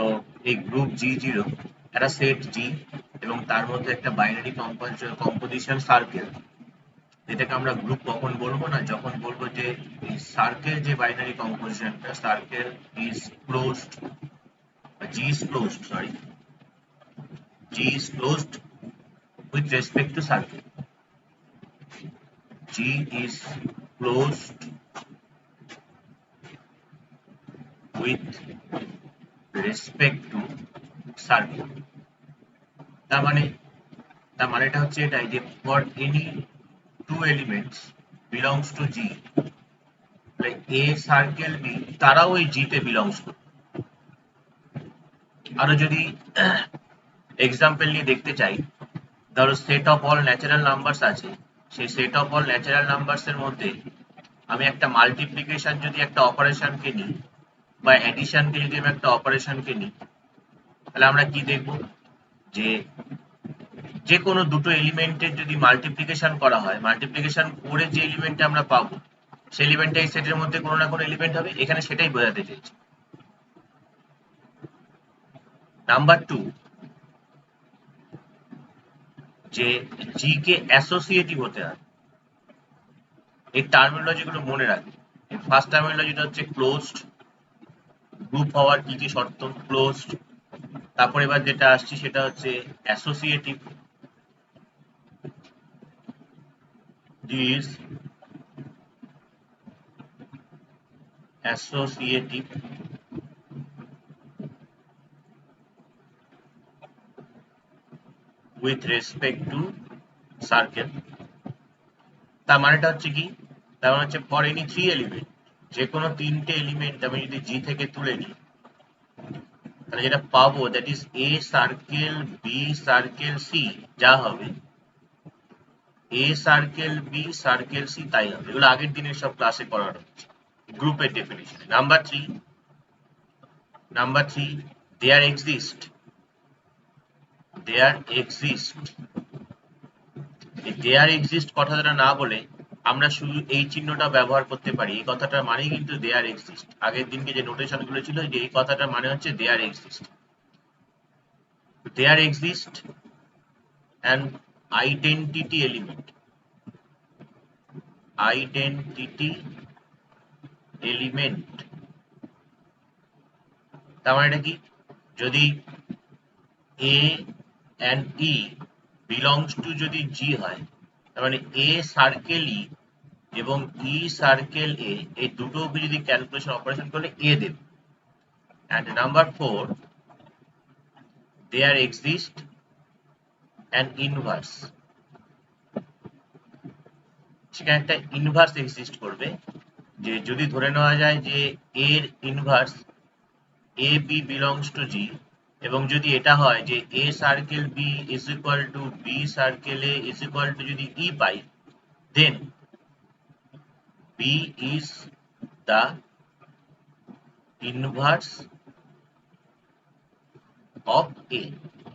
তো এই group G0 একটা সেট G এবং তার মধ্যে একটা বাইনারি কম্পোজিশন সার্কেল, যেটাকে আমরা গ্রুপ কখন বলবো না, যখন বলবো যে এই সার্কেল যে বাইনারি কম্পোজিশনটা, circle is closed, G is closed, sorry, G is closed with respect to circle. G is closed with respect to circle. তার মানেটা হচ্ছে এটাই যে for any two elements belongs to G, like A circle B, তারাও ওই G তে belongs করে। আরো যদি এক্সাম্পল নিয়ে দেখতে চাই, ধরো set of all natural numbers আছে, সেই set of all natural numbers এর মধ্যে আমি একটা মাল্টিপ্লিকেশন যদি একটা অপারেশনকে নিই, বা অ্যাডিশনকে যদি আমি একটা অপারেশনকে নিই, তাহলে আমরা কি দেখব, যে যে কোনো দুটো এলিমেন্টের যদি মাল্টিপ্লিকেশন করা হয়, মাল্টিপ্লিকেশন করে যে এলিমেন্টটা আমরা পাবো, সেই এলিমেন্টটা এই সেটের মধ্যে কোনো না কোনো এলিমেন্ট হবে। এখানে সেটাই বোঝাতে চেয়েছি। নাম্বার 2, যে জি কে অ্যাসোসিয়েটিভ হতে হয়। এই টার্মিনোলজি গুলো মনে রাখবে। ফার্স্ট টার্মিনোলজিটা হচ্ছে ক্লোজড, গ্রুপ হওয়ার কি কি শর্ত, ক্লোজড। তারপর এবার যেটা আসছে সেটা হচ্ছে associative, is associative with respect to circle। তার মানেটা হচ্ছে কি, তার মানে হচ্ছে ফর এনি থ্রি এলিমেন্ট, যে কোনো তিনটে এলিমেন্ট আমি যদি জি থেকে তুলে নিই, তাহলে যেটা পাবো that is A circle B circle C, যা হবে A circle B circle C তাই হবে। এগুলো আগের দিনের সব ক্লাসে করানো হচ্ছে গ্রুপের definition. Number three, there exist there exist কথাটা না বলে আমরা শুধু এই চিহ্নটা ব্যবহার করতে পারি। এই কথাটার মানে কিন্তু দেয়ার এক্সিস্ট। আগের দিনকে যে নোটেশন গুলো ছিল, যে এই কথাটার মানে হচ্ছে there exist. There exist an identity element, তার মানে এটা কি, যদি A and E belongs to যদি জি হয়, তার মানে এ সার্কেল ই এবং ই সার্কেল এ, এই দুটোকে যদি ক্যালকুলেশন অপারেশন করলে এ দেবে। And number 4, there exist an inverse, সেখানে একটা ইনভার্স এক্সিস্ট করবে। যে যদি ধরে নেওয়া যায় যে এর inverse a B belongs to G, এবং যদি এটা হয় যে a circle b is equal to b circle a is equal to যদি ই পাই, then b is the inverse of a,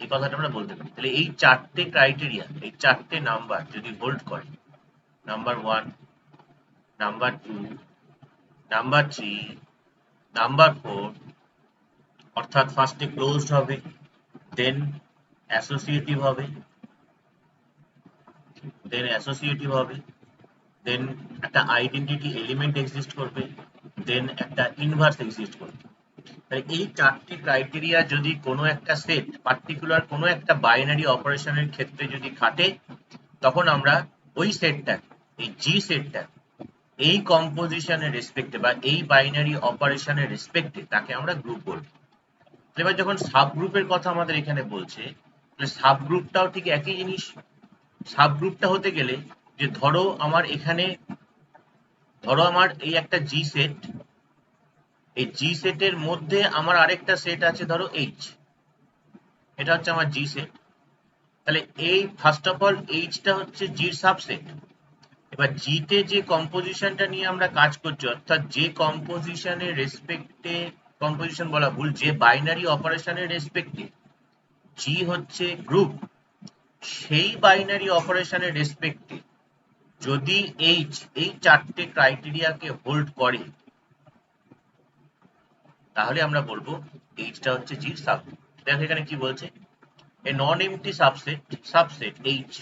এই কথাটা আমরা বলতে পারি। তাহলে এই চারটে ক্রাইটেরিয়া, এই চারটে নাম্বার যদি হোল্ড করে, নাম্বার 1, নাম্বার 2, নাম্বার 3, নাম্বার 4, অর্থাৎ ফার্স্টে ক্লোজড হবে, দেন অ্যাসোসিয়েটিভ হবে, দেন একটা আইডেন্টিটি এলিমেন্ট এক্সিস্ট করবে, দেন একটা ইনভার্স এক্সিস্ট করবে। তাই এই চারটি ক্রাইটেরিয়া যদি কোনো একটা সেট পার্টিকুলার কোনো একটা বাইনারি অপারেশনের ক্ষেত্রে যদি খাটে, তখন আমরা ওই সেটটা, এই জি সেটটা, এই কম্পোজিশনের রেসপেক্টে বা এই বাইনারি অপারেশনের রেসপেক্টে তাকে আমরা গ্রুপ বলবো। এবার যখন সাব গ্রুপের কথা আমাদের এখানে বলছে, তাহলে সাব গ্রুপটাও ঠিক একই জিনিস। সাব গ্রুপটা হতে গেলে, যে ধরো আমার এই একটা জি সেট, এই জি সেটের মধ্যে আমার আরেকটা সেট আছে ধরো এইচ, এটা হচ্ছে আমার জি সেট। তাহলে এই ফার্স্ট অফ অল এইচটা হচ্ছে জির সাবসেট। এবার জিতে যে কম্পোজিশনটা নিয়ে আমরা কাজ করছি, অর্থাৎ যে কম্পোজিশনের রেসপেক্টে, কম্পোজিশন বলা ভুল, যে বাইনারি অপারেশনের রেসপেক্টে জি হচ্ছে গ্রুপ, সেই বাইনারি অপারেশনের রেসপেক্টে যদি এইচ এই চারটে ক্রাইটেরিয়াকে হোল্ড করে, তাহলে আমরা বলবো এইচটা হচ্ছে জির সাবগ্রুপ। দেখো এখানে কি বলছে, a non empty subset H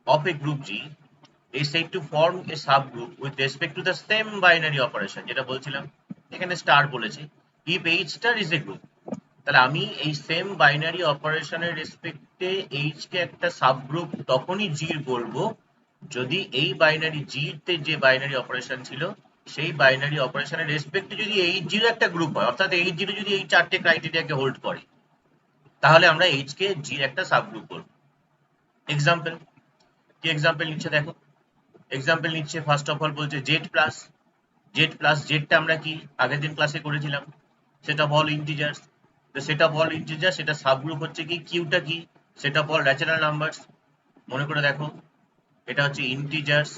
of a group G is said to form a subgroup with respect to the same binary operation, যেটা বলছিলাম এখানে স্টার বলেছে, if H star is a group। তাহলে আমি এই সেম বাইনারি অপারেশনের রেসপেক্টে H K একটা subgroup তখনই জির বলবো যদি এই বাইনারি জিতে যে বাইনারি অপারেশন ছিল সেই বাইনারি অপারেশনের রেসপেক্টে যদি এইচ জিরো একটা গ্রুপ হয়, অর্থাৎ এইচ জিরো যদি এই চারটে ক্রাইটেরিয়াকে হোল্ড করে, তাহলে আমরা এইচ কে জির একটা সাবগ্রুপ বলবো। এক্সাম্পল, কি এক্সাম্পল নিচ্ছে দেখো, এক্সাম্পল নিচ্ছে ফার্স্ট অফ অল বলছে জেডটা আমরা কি আগের দিন ক্লাসে করেছিলাম, সেট অফ অল ইন্টিজার্স। তো সেট অফ অল ইন্টিজার্স সেটা সাবগ্রুপ হচ্ছে কি, কিউটা কি set of all natural numbers. মনে করে দেখো এটা হচ্ছে ইন্টিজার্স,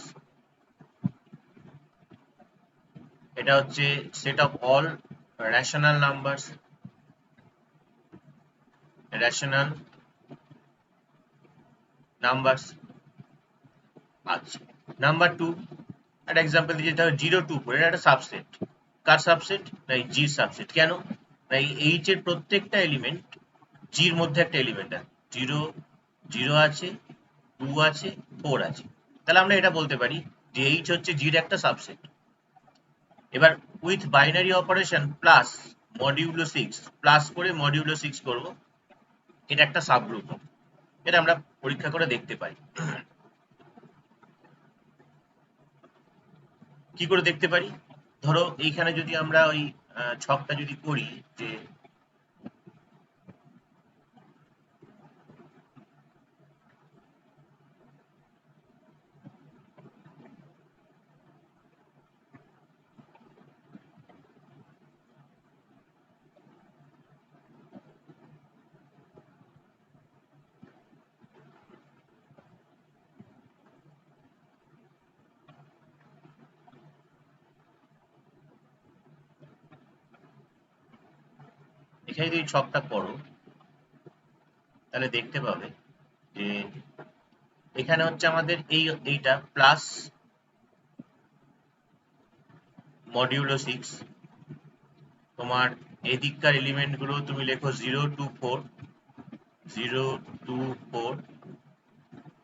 এটা হচ্ছে set of all rational numbers, rational numbers. আচ্ছা, নাম্বার টু একটা এক্সাম্পল দিয়েছে, ধরো 0 2 4, এটা একটা সাবসেট। কার সাবসেট? না এই জির সাবসেট। কেন? না এই এইচ এর প্রত্যেকটা এলিমেন্ট জির মধ্যে একটা এলিমেন্ট আছে, 0 0 আছে, 2 আছে, 4 আছে। তাহলে আমরা এটা বলতে পারি যে এইচ হচ্ছে জির একটা সাবসেট। এবার with binary operation plus modulo 6, plus করে মডিউলো 6 করব, এটা একটা সাবগ্রুপ হবে। এটা আমরা পরীক্ষা করে দেখতে পাই। কি করে দেখতে পারি? ধরো এইখানে যদি আমরা ওই ছকটা যদি করি যে এখানে যদি ছকটা করো তাহলে দেখতে পাবে যে এখানে হচ্ছে আমাদের এইটা প্লাস মডিউলো 6, তোমার এদিককার এলিমেন্ট গুলো তুমি লেখো 0 2 4, 0 2 4,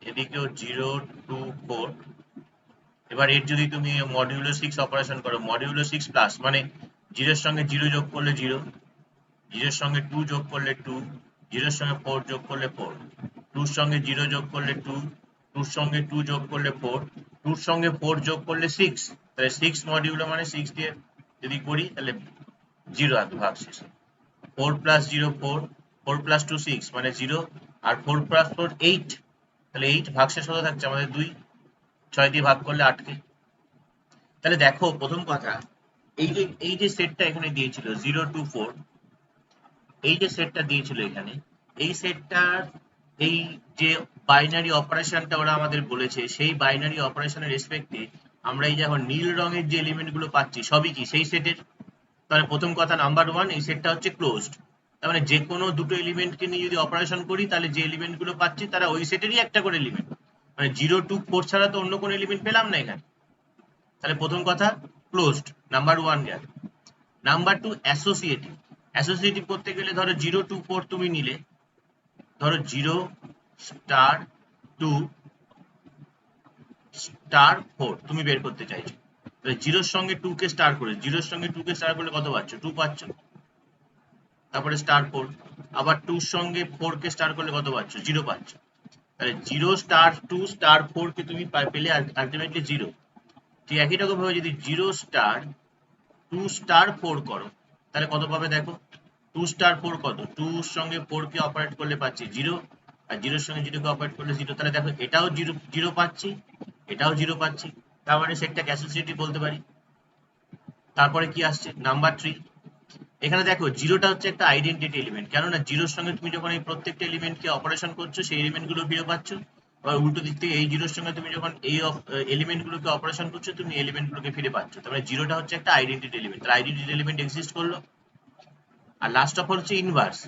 এদিকেও 0 2 4। এবার এর যদি তুমি মডিউলো 6 অপারেশন করো, মডিউলো 6 প্লাস মানে 0 এর সঙ্গে 0 যোগ করলে 0, 0 এর সঙ্গে 2 যোগ করলে 2, 0 এর সঙ্গে 4 যোগ করলে 4, 2 এর সঙ্গে 0 যোগ করলে 2, 2 এর সঙ্গে 2 যোগ করলে 4, 2 এর সঙ্গে 4 যোগ করলে 6। তাহলে 6 মডিউলো মানে 6 দিয়ে যদি করি তাহলে 0 আসবে ভাগশেষে। 4 প্লাস 0 4, 4 প্লাস 2 6 মানে 0, আর 4 প্লাস 4 8, তাহলে 8 ভাগশেষ হতে থাকছে আমাদের 2, 6 দিয়ে ভাগ করলে 8 কে। তাহলে দেখো প্রথম কথা, এই যে সেটটা এখানে দিয়েছিল 0 2 4, এই যে সেটটা দিয়েছিল এখানে, এই সেটটার এই যে বাইনারি অপারেশনটা ওরা আমাদের বলেছে, সেই বাইনারি অপারেশনের রেসপেক্টে আমরা এই যে এখন নীল রঙের যে এলিমেন্ট গুলো পাচ্ছি সবই কি সেই সেটের। তাহলে প্রথম কথা নাম্বার 1, এই সেটটা হচ্ছে ক্লোজড। তার মানে যে কোনো দুটো এলিমেন্টকে নিয়ে যদি অপারেশন করি তাহলে যে এলিমেন্ট গুলো পাচ্ছি তারা ওই সেটেরই একটা করে এলিমেন্ট। মানে 0 2 4 ছাড়া তো অন্য কোনো এলিমেন্ট পেলাম না এখানে। তাহলে প্রথম কথা ক্লোজড, নাম্বার 1 গেল। Number 2 associative. অ্যাসোসিয়েটিভ করতে গেলে ধরো 0 2 4 তুমি নিলে, ধরো 0 স্টার 2 স্টার 4 তুমি বের করতে চাইছো। তাহলে 0 এর সঙ্গে 2 কে স্টার করে, 0 এর সঙ্গে 2 কে স্টার করলে কত পাচ্ছ? 2 পাচ্ছ। তারপরে স্টার 4, আবার 2 এর সঙ্গে 4 কে স্টার করলে কত পাচ্ছ? 0 পাচ্ছ। তাহলে 0 স্টার 2 স্টার 4 কে তুমি পেলে আলটিমেটলি 0। ঠিক একই রকম ভাবে যদি 0 স্টার 2 স্টার 4 করো তাহলে কত পাবে দেখো, 2 স্টার 4 কত, 2 এর সঙ্গে 4 কে অপারেট করলে পাচ্ছি 0, আর 0 এর সঙ্গে 0 কে অপারেট করলে 0। তাহলে দেখো এটাও 0 0 পাচ্ছি, এটাও 0 পাচ্ছি। তার মানে সেটটাকে অ্যাসোসিয়েটিভ বলতে পারি। তারপরে কি আসছে নাম্বার 3, এখানে দেখো 0টা হচ্ছে একটা আইডেন্টিটি এলিমেন্ট, কেননা 0 এর সঙ্গে তুমি যখন এই প্রত্যেকটা এলিমেন্টকে অপারেশন করছো সেই এলিমেন্ট গুলো ফিরে পাচ্ছ। আর উল্টো দিক থেকে এই 0 এর সঙ্গে তুমি যখন এই এলিমেন্ট গুলোকে অপারেশন করছো তুমি এলিমেন্ট গুলোকে ফিরে পাচ্ছ। তার মানে 0টা হচ্ছে একটা আইডেন্টিটি এলিমেন্ট, তার আইডেন্টিটি এলিমেন্ট এক্সিস্ট করলো। আর লাস্ট অফ অল হচ্ছে ইনভার্স।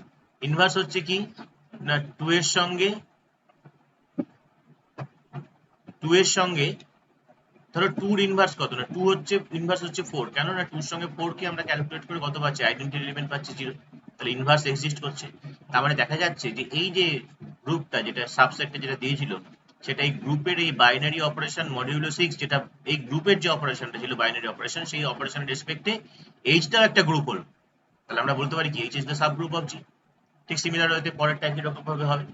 ইনভার্স হচ্ছে কি না 2 এর সঙ্গে ধরো 2 এর ইনভার্স কত, না 2 হচ্ছে ইনভার্স হচ্ছে 4, কেন না 2 এর সঙ্গে 4 কে আমরা ক্যালকুলেট করে কত পাচ্ছি, আইডেন্টিটি এলিমেন্ট পাচ্ছি 0, তাহলে ইনভার্স এক্সিস্ট করছে। তার মানে দেখা যাচ্ছে যে এই যে গ্রুপটা, যেটা সাবসেটটা যেটা দিয়েছিল, সেটা এই গ্রুপের এই বাইনারি অপারেশন মডিউলো 6, যেটা এই গ্রুপের যে অপারেশনটা ছিল বাইনারি অপারেশন, সেই অপারেশনের রেসপেক্টে এইচটাও একটা গ্রুপ হলো। তাহলে আমরা বলতে পারি কি H is the subgroup of G. ঠিক সিমিলার হতে পরেরটা একই রকম ভাবে হবে।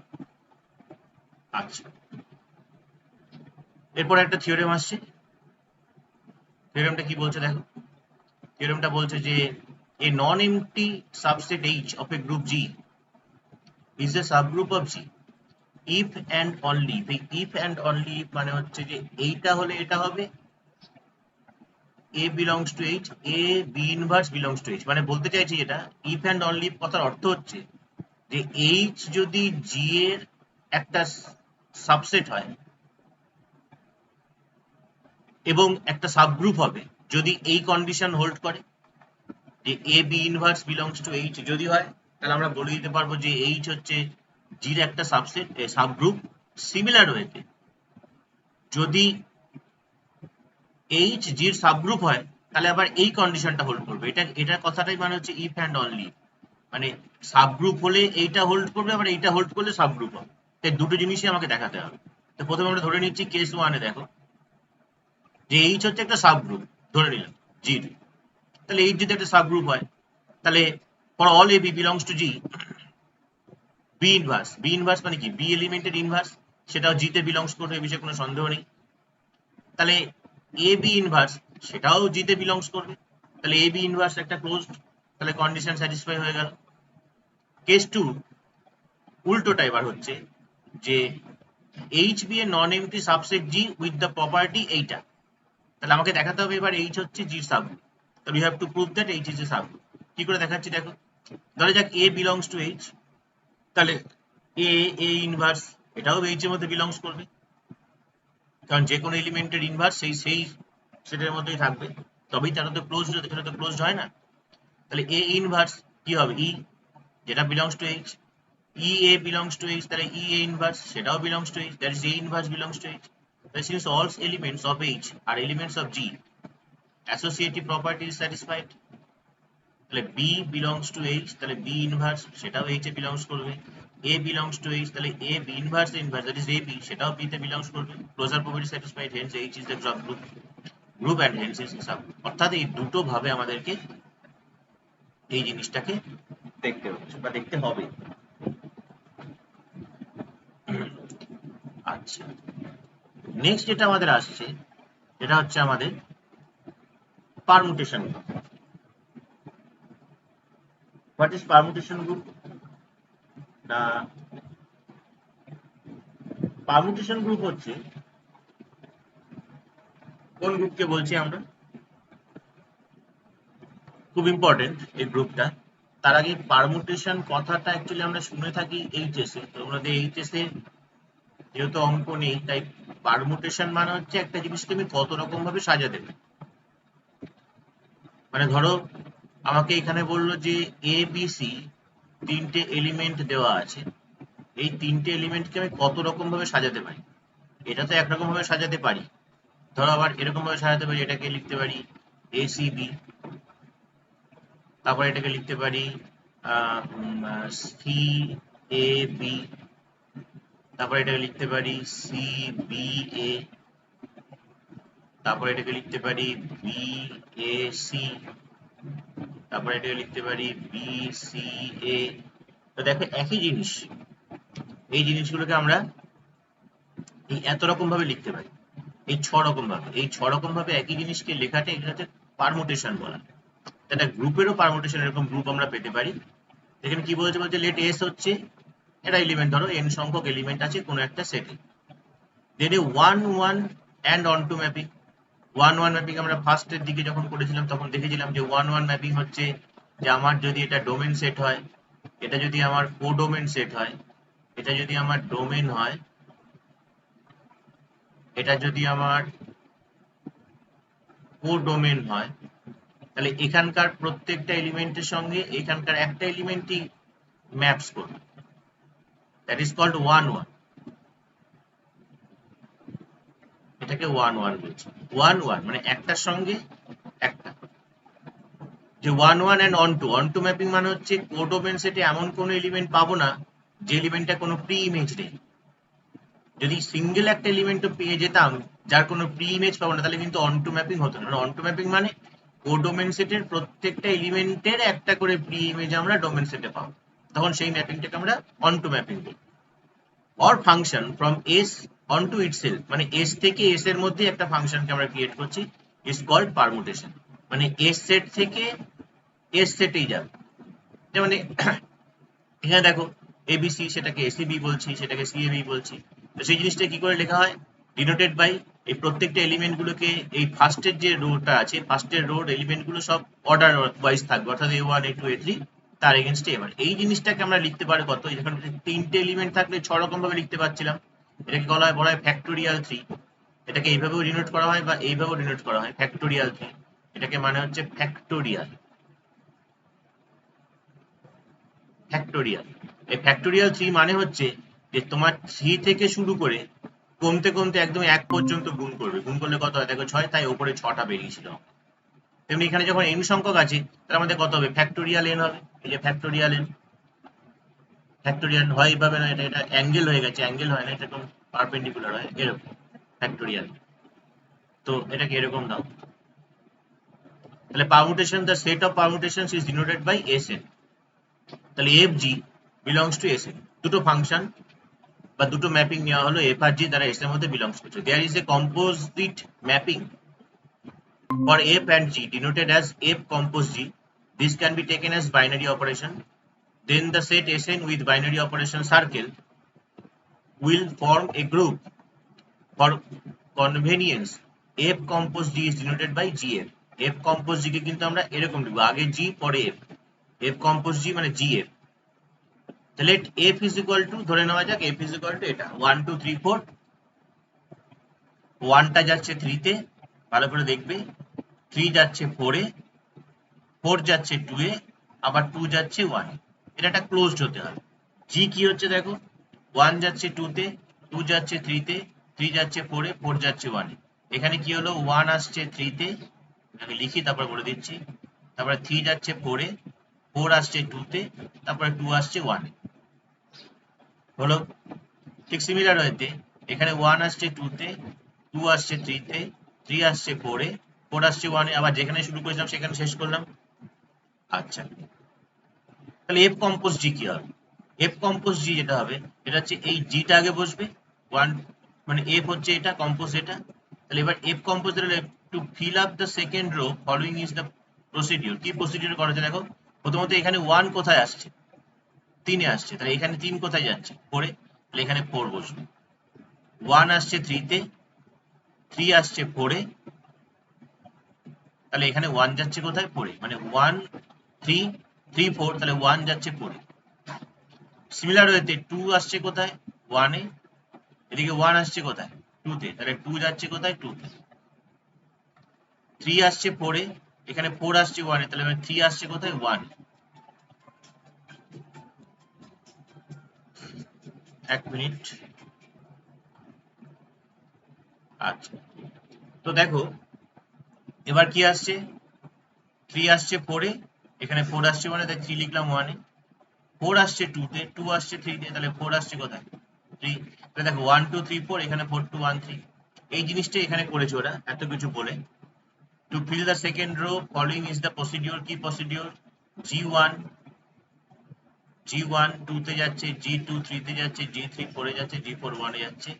আচ্ছা, এরপর একটা থিওরেম আসছে। থিওরেমটা কি বলছে দেখো। থিওরেমটা বলছে যে a non-empty subset H of a group G is a subgroup of G if and only, এই if and only মানে হচ্ছে যে এইটা হলে এটা হবে A belongs to H, A B inverse belongs to H, মানে বলতে চাইছি এটা if and only কথার অর্থ হচ্ছে যে H যদি G এর একটা সাবসেট হয় এবং একটা সাবগ্রুপ হবে যদি এই কন্ডিশন হোল্ড করে, যে a B inverse belongs to H যদি হয়, তাহলে আমরা বলে দিতে পারবো যে এইচ হচ্ছে জির একটা সাবসেট সাবগ্রুপ। সিমিলার ওয়েতে যদি এইচ জির সাবগ্রুপ হয়, তাহলে আবার এই কন্ডিশনটা হোল্ড করবে। এটার কথাটাই মানে হচ্ছে ইফ অ্যান্ড অনলি, মানে সাবগ্রুপ হলে এইটা হোল্ড করবে, আবার এইটা হোল্ড করলে সাবগ্রুপ হবে। তাই দুটো জিনিসই আমাকে দেখাতে হবে। তো প্রথমে আমরা ধরে নিচ্ছি কেস ওয়ানে দেখো যে এইচ হচ্ছে একটা সাবগ্রুপ, ধরে নিলাম জির। তাহলে এইচ যদি একটা সাবগ্রুপ হয়, তাহলে for all A B belongs to G, B inverse, B inverse মানে কি, বি এলিমেন্টের ইনভার্স, সেটাও জি তে বিলংস করবে, এই বিষয়ে কোনো সন্দেহ নেই। তাহলে এ বি ইনভার্স সেটাও জি তে বিলংস করবে, তাহলে এ বি ইনভার্স একটা ক্লোজড, তাহলে কন্ডিশন স্যাটিসফাই হয়ে গেল। কেস টু উল্টোটা এবার হচ্ছে যে H be a non empty subset G with the property এইটা, তাহলে আমাকে দেখাতে হবে এবার এইচ হচ্ছে জির সাবগ্রুপ। তাহলে you have to prove that H is a subgroup. কি করে দেখাচ্ছি দেখো। ধরা যাক এ বিলংস টু এইচ, তাহলে এ এ ইনভার্স এটাও এইচ এর মধ্যে বিলংস করবে, কারণ যে কোনো এলিমেন্টের ইনভার্স সেই সেটের মধ্যেই থাকবে, তবেই তারা তো ক্লোজড, এখানে তো ক্লোজড হয় না। তাহলে এ ইনভার্স কি হবে, ই, যেটা belongs to H. E a belongs to H, তাহলে ই এ ইনভার্স সেটাও belongs to H, that is a inverse belongs to H. তাহলে since all elements of H are elements of G, associative property is satisfied. তাহলে b belongs to H, তাহলে b inverse সেটাও H এ belongs করবে। A belongs to H, তাহলে A B inverse inverse that is a b সেটাও b তে belongs করবে। Closure property satisfied, hence H is the subgroup, group and hence is subgroup. অর্থাৎ এই দুটো ভাবে আমাদেরকে এই জিনিসটাকে দেখতে হচ্ছে বা দেখতে হবে। আচ্ছা, নেক্সট যেটা আমাদের আসছে এটা হচ্ছে আমাদের permutation group. What is permutation group? না, পারমুটেশন গ্রুপ হচ্ছে কোন গ্রুপকে বলছি আমরা, খুব ইম্পর্টেন্ট এই গ্রুপটা। তার আগে পারমুটেশন কথাটা অ্যাকচুয়ালি আমরা শুনে থাকি এইচএস এ, তোমাদের এইচএস এ যেহেতু অঙ্ক নেই, তাই পারমুটেশন মানে হচ্ছে একটা জিনিস তুমি কত রকম ভাবে সাজাতে পারো। মানে ধরো আমাকে এখানে বললো যে এ বি সি তিনটে এলিমেন্ট দেওয়া আছে, এই তিনটে এলিমেন্টকে আমি কত রকম ভাবে সাজাতে পারি। এটা তো একরকম ভাবে সাজাতে পারি, ধরো আবার এরকম ভাবে সাজাতে পারি, এটাকে লিখতে পারি এ সি বি, তারপর এটাকে লিখতে পারি সি এ বি, তারপর এটাকে লিখতে পারি সি বি এ, তারপর এটাকে লিখতে পারি বি এ সি, তারপর এটাকে লিখতে পারি বি সি এ। তো দেখো একই জিনিস, এই জিনিসগুলোকে আমরা এই এত রকম ভাবে লিখতে পারি, এই ছ রকম ভাবে, এই ছ রকম ভাবে একই জিনিসকে লেখাটা এগুলোতে পারমুটেশন বলা। একটা গ্রুপেরও পারমুটেশন এরকম গ্রুপ আমরা পেতে পারি। এখানে কি বলছে, বলছে লেট এস হচ্ছে এটা এলিমেন্ট, ধরো এন সংখ্যক এলিমেন্ট আছে কোনো একটা সেটে, then one one and onto mapping. One one mapping আমরা ফার্স্টের দিকে যখন করেছিলাম তখন দেখেছিলাম যে ওয়ান ওয়ান ম্যাপিং হচ্ছে যে আমার যদি এটা ডোমেন সেট হয়, এটা যদি আমার কোডোমেন সেট হয়, এটা যদি আমার ডোমেন হয়, এটা যদি আমার কোডোমেন হয়, তাহলে এখানকার প্রত্যেকটা এলিমেন্টের সঙ্গে এখানকার একটা এলিমেন্টই ম্যাপস করবে, that is called one one. এটাকে 1 1 বলছি। 1 1 মানে একটার সঙ্গে একটা। যে 1 1 এন্ড অন টু ম্যাপিং মানে হচ্ছে কোডোমেন সেটে এমন কোনো এলিমেন্ট পাবো না যে এলিমেন্টটা কোনো প্রি ইমেজ নেই। যদি সিঙ্গেল একটা এলিমেন্ট পেয়ে যেতাম যার কোনো প্রি ইমেজ পাবো না, তাহলে কিন্তু অন টু ম্যাপিং হতো না। অন টু ম্যাপিং মানে কোডোমেন সেটের প্রত্যেকটা এলিমেন্টের একটা করে প্রি ইমেজ আমরা ডোমেন সেটে পাবো, তখন সেই ম্যাপিংটাকে আমরা অন টু ম্যাপিং বলি। Or function from S onto itself, মানে এস থেকে এস এর মধ্যে একটা ফাংশনকে আমরা ক্রিয়েট করছি, ইজ কল্ড পারমুটেশন। মানে এস সেট থেকে এস সেটেই যাবে। মানে এখানে দেখো এবিসি, সেটাকে এসিবি বলছি, সেটাকে সিএবি বলছি। তো সেই জিনিসটা কি করে লেখা হয়? ডিনোটেড বাই এই প্রত্যেকটা এলিমেন্ট গুলোকে, এই ফার্স্টের যে রোটা আছে, ফার্স্টের রোড এলিমেন্ট গুলো সব অর্ডার ওয়াইজ থাকবে, অর্থাৎ A1 A2 A3, তার এগেনস্টে এবার এই জিনিসটাকে আমরা লিখতে পারি কত, এখানে তিনটে এলিমেন্ট থাকলে 6 রকম ভাবে লিখতে পারছিলাম। এটাকে বলা হয় ফ্যাক্টোরিয়াল 3। এটাকে এইভাবেও ডিনোট করা হয় বা এইভাবেও ডিনোট করা হয়, ফ্যাক্টোরিয়াল 3। এটাকে মানে হচ্ছে ফ্যাক্টোরিয়াল। ফ্যাক্টোরিয়াল এই ফ্যাক্টোরিয়াল 3 মানে হচ্ছে যে তোমার 3 থেকে শুরু করে কমতে কমতে একদম 1 পর্যন্ত গুণ করবে। গুণ করলে কত হয় দেখো 6, তাই উপরে 6টা বেরিয়েছিল। তেমনি এখানে যখন n সংখ্যক আছে তার আমাদের কত হবে? ফ্যাক্টোরিয়াল n হবে। এই যে ফ্যাক্টোরিয়াল n, ফ্যাক্টোরিয়াল হয় এইভাবে না, এটা অ্যাঙ্গেল হয়ে গেছে, অ্যাঙ্গেল হয় না, এটা এরকম পারপেন্ডিকুলার হয়, এরকম ফ্যাক্টোরিয়াল। তো এটাকে এরকম দাও। তাহলে permutation, the set of permutations is denoted by Sn। তাহলে fg বিলংস টু Sn। দুটো ফাংশন বা দুটো ম্যাপিং নেওয়া হলো এফ আর জি দ্বারা এস এর মধ্যে বিলংস করছে। There is a composite mapping for f and g denoted as f compose g. This can be taken as binary operation. Then the set Sn with binary operation circle will form a group. For convenience, f compose g is denoted by gf. f compose g কে কিন্তু আমরা এরকম লিখব, আগে g পরে f। f compose g মানে gf। তাহলে f is equal to, ধরে নেওয়া যাক f is equal to এটা 1 2 3 4। 1টা যাচ্ছে 3 তে, ভালো করে দেখবে, 3 যাচ্ছে 4 এ, 4 যাচ্ছে 2 এ, আবার 2 যাচ্ছে 1 এ। এটা একটা ক্লোজড হতে হবে। জি কি হচ্ছে দেখো, 1 যাচ্ছে 2 তে, 2 যাচ্ছে 3 তে, 3 যাচ্ছে 4 এ, 4 যাচ্ছে 1 এ। এখানে কি হলো, 1 আসছে 3 তে, আমি লিখি তারপর বলে দিচ্ছি। তারপরে 3 যাচ্ছে 4 এ, 4 আসছে 2 তে, তারপরে 2 আসছে 1 এ। হলো। ঠিক সিমিলার হয়েতে এখানে 1 আসছে 2 তে, 2 আসছে 3 তে, 3 আসছে 4 এ, 4 আসছে 1 এ, আবার যেখানে শুরু করেছিলাম সেখানে শেষ করলাম। আচ্ছা, তাহলে এফ কম্পোজ জি কি হবে? এফ কম্পোজ জি যেটা হবে, এটা হচ্ছে এই জিটা আগে বসবে, 1 মানে এফ হচ্ছে এটা, কম্পোজ এটা। তাহলে এবার F compose to fill up the second row following is the procedure. কি প্রসিডিউর করা হচ্ছে দেখো, প্রথমত এখানে 1 কোথায় আসছে? 3 এ আসছে, তাহলে এখানে 3 কোথায় যাচ্ছে? 4 এ, তাহলে এখানে 4 বসবে। 1 আসছে 3 তে, 3 আসছে 4 এ, তাহলে এখানে 1 যাচ্ছে কোথায়? 4 এ, মানে 1 3 3 4, তাহলে 1 যাচ্ছে 4 এ। সিমিলার ওয়েতে 2 আসছে কোথায়? 1 এ। এদিকে 1 আসছে কোথায়? 2 তে, তাহলে 2 যাচ্ছে কোথায়? 2 তে। 3 আসছে 4 এ, এখানে 4 আসছে 1 এ, তাহলে 3 আসছে কোথায়? 1 এ। 1 মিনিট। আচ্ছা, তো দেখো এবার কি আসছে, 3 আসছে 4 এ, এখানে 4 আসছে 1 এ, তাই 3 লিখলাম 1 এ। 4 আসছে 2 তে, 2 আসছে 3 তে, তাহলে 4 আসছে কোথায়? 3। তাহলে দেখো 1 2 3 4, এখানে 4 2 1 3। এই জিনিসটাই এখানে করেছে ওরা, এত কিছু বলে। To fill the second row, following is the procedure. কি procedure? G1 G1 2 তে যাচ্ছে, G2 3 তে যাচ্ছে, G3 4 এ যাচ্ছে, G4 1 এ যাচ্ছে,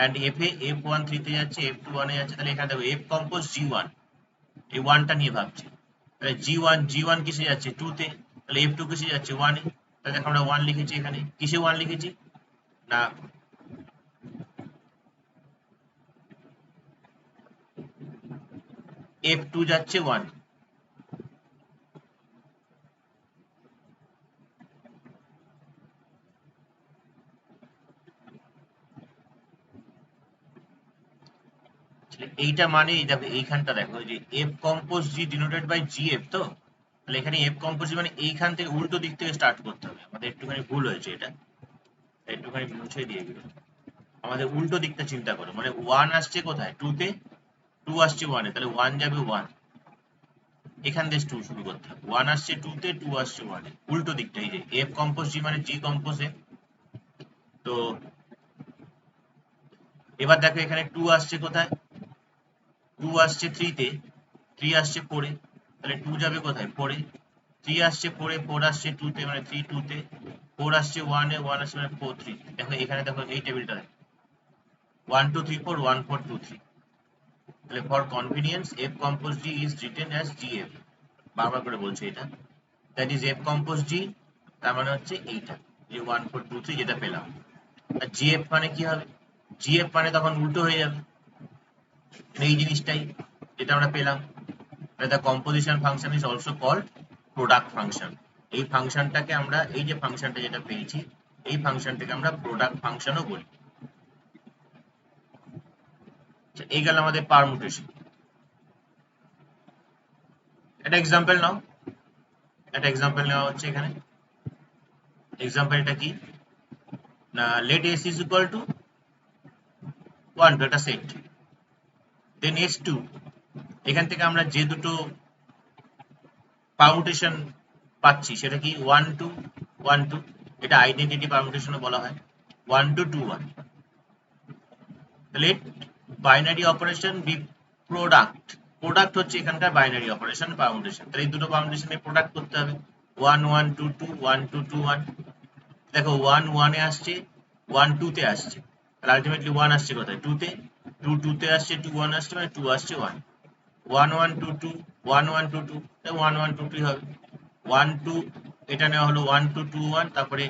and F এ F1 3 তে যাচ্ছে, F2 1 এ যাচ্ছে। তাহলে এখানে দেখো F কম্পোজ G1, এই 1 টা নিয়ে ভাবছি। তাহলে G1 কিসে যাচ্ছে? 2 তে, তাহলে F2 কিসে যাচ্ছে? 1 এ। তাহলে দেখো আমরা 1 লিখেছি এখানে, কিসে 1 লিখেছি না, F2 যাচ্ছে 1। এইটা মানে এই দেখো এইখানটা দেখো, যে F compose G denoted by G F, তো তাহলে এখানে এফ কম্পোজ মানে এইখান থেকে উল্টো দিক থেকে স্টার্ট করতে হবে। আমাদের একটুখানি ভুল হয়েছে, এটা একটুখানি মুছে দিয়ে দিল। আমাদের উল্টো দিকটা চিন্তা করো, মানে 1 আসছে কোথায়, 2 তে, 2 আসছে 1 এ, তাহলে 1 যাবে 1, এখান থেকে 2 শুরু করতে হবে। 1 আসছে 2 তে, 2 আসছে 1 এ, উল্টো দিকটা। এই যে এফ কম্পোজ জি মানে জি কম্পোজ এফ। তো এবার দেখো এখানে 2 আসছে কোথায়, 2 আসছে 3 তে, 3 আসছে 4 এ, তাহলে 2 যাবে কোথায়, 4 এ। 3 আসছে 4 এ, 4 আসছে 2 তে, মানে 3 2 তে, 4 আসছে 1 এ, 1 আসছে মানে 4 3। দেখো এখানে দেখো এই টেবিলটা দেখো, 1 2 3 4 1 4 2 3। তাহলে for convenience F compose G is written as GF, বারবার করে বলছে এটা। দ্যাট ইজ এফ কম্পোজ জি, তার মানে হচ্ছে এইটা, যে 1 4 2 3 যেটা পেলাম। আর জিএফ মানে কি হবে, জিএফ মানে তখন উল্টো হয়ে যাবে, এই জিনিসটাই যেটা আমরা পেলাম। The composition function is also called product function. এই ফাংশনটাকে আমরা, এই যে ফাংশনটা যেটা পেয়েছি, এই ফাংশনটাকে আমরা প্রোডাক্ট ফাংশনও বলি। এই গেল আমাদের পারমুটেশন। একটা এক্সাম্পল নাও, একটা এক্সাম্পল নেওয়া হচ্ছে এখানে। এক্সাম্পলটা কি না, let S is equal to 1 two একটা সেট, দেন এস টু, এখান থেকে আমরা যে দুটো পারমুটেশন পাচ্ছি সেটা কি 1 2 1 2, এটা আইডেন্টিটি পারমুটেশনও বলা হয়। 1 2 2 1, let binary operation be product, product হচ্ছে এখানকার বাইনারি অপারেশন পারমুটেশন, তাহলে এই দুটো পারমুটেশনের প্রোডাক্ট করতে হবে। 1 1 2 2 1 2 2 1, দেখো 1 1 এ আসছে, 1 2 তে আসছে, তাহলে আলটিমেটলি 1 আসছে কোথায়, 2 তে, 2 2 তে আসছে, 2 1 আসছে, মানে 2 আসছে 1, 1 1 2 2 1 1 2 2, 1 1 2 2 হবে। 1 2, এটা নেওয়া হলো 1 2 2 1, তারপরে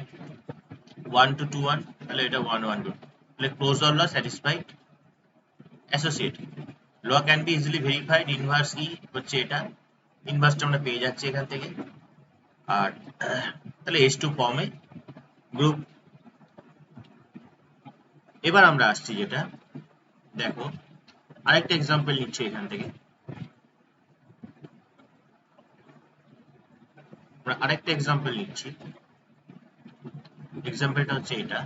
1 2 2 1, তাহলে এটা 1 1 2, তাহলে closure law satisfied, associate law can be easily verified, inverse e হচ্ছে এটা, ইনভার্সটা আমরা পেয়ে যাচ্ছি এখান থেকে। আর তাহলে H2 ফর্মে গ্রুপ। এবার আমরা আসছি যেটা, দেখো আরেকটা এক্সাম্পল নিচ্ছি এখান থেকে, আমরা আরেকটা এক্সাম্পল নিচ্ছি। এক্সাম্পলটা হচ্ছে এটা,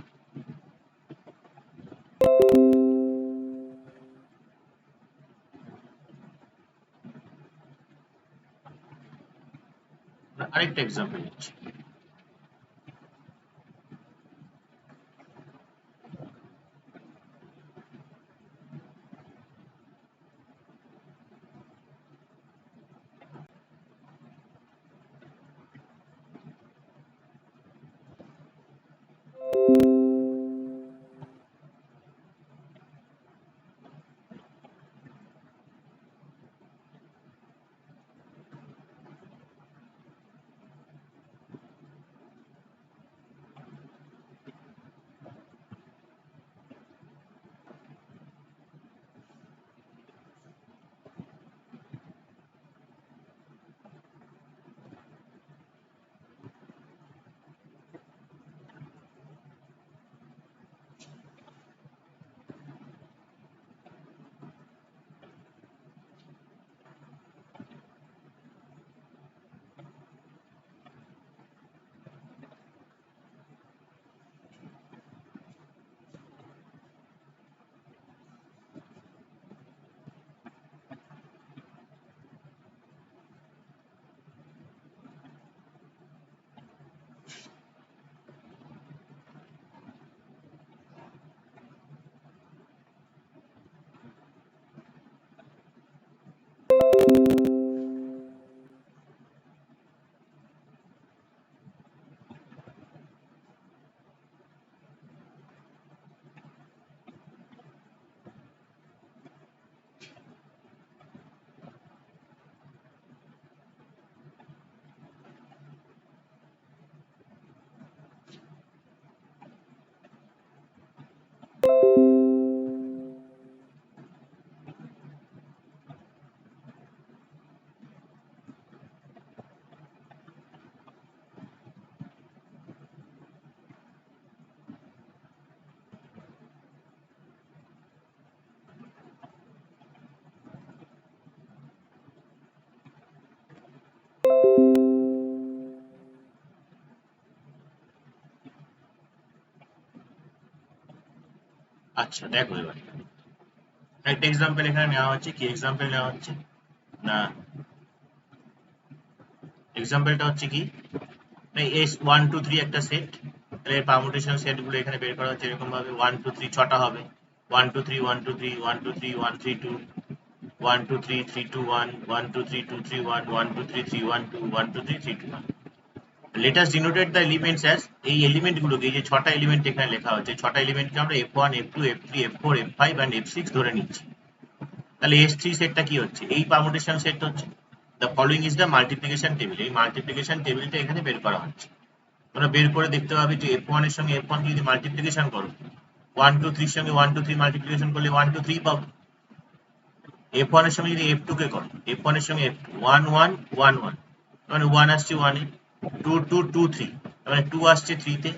আমরা আরেকটা এক্সাম্পল নিচ্ছি। আচ্ছা দেখো এবার একটা এক্সাম্পল এখানে নেওয়া হচ্ছে। কি এক্সাম্পল নেওয়া হচ্ছে না, এক্সাম্পলটা হচ্ছে কি এস 1 2 3 একটা সেট, তাহলে পারমুটেশন সেট গুলো এখানে বের করা হচ্ছে এরকম ভাবে 1 2 3 ছটা হবে 1 2 3 1 2 3 1 2 3 1 3 2 1 2 3 3 2 1 1 2 3 2 3 1 1 2 3 3 1 2 1 2 3 3 2 1। Let us denote the elements as এই এলিমেন্ট গুলোকে, এই যে ছটা এলিমেন্ট এখানে লেখা হচ্ছে, ছটা এলিমেন্টকে আমরা f1 f2 f3 f4 f5 and f6 ধরে নিচ্ছি। তাহলে S3 সেটটা কি হচ্ছে, এই পারমুটেশন সেট হচ্ছে। The following is the multiplication table, এই মাল্টিপ্লিকেশন টেবিলটা এখানে বের করা হচ্ছে। তোমরা বের করে দেখতে পাবে যে f1 এর সঙ্গে f1 কে যদি মাল্টিপ্লিকেশন করো, 1 2 3 এর সঙ্গে 1 2 3 মাল্টিপ্লিকেশন করলে 1 2 3 পাবো। f1 এর সঙ্গে যদি f2 কে করো, f1 এর সঙ্গে f2 1 1 1 1, মানে 1 আসছে 1 এ, 2 2 2 3, মানে 2 আসছে 3 তে,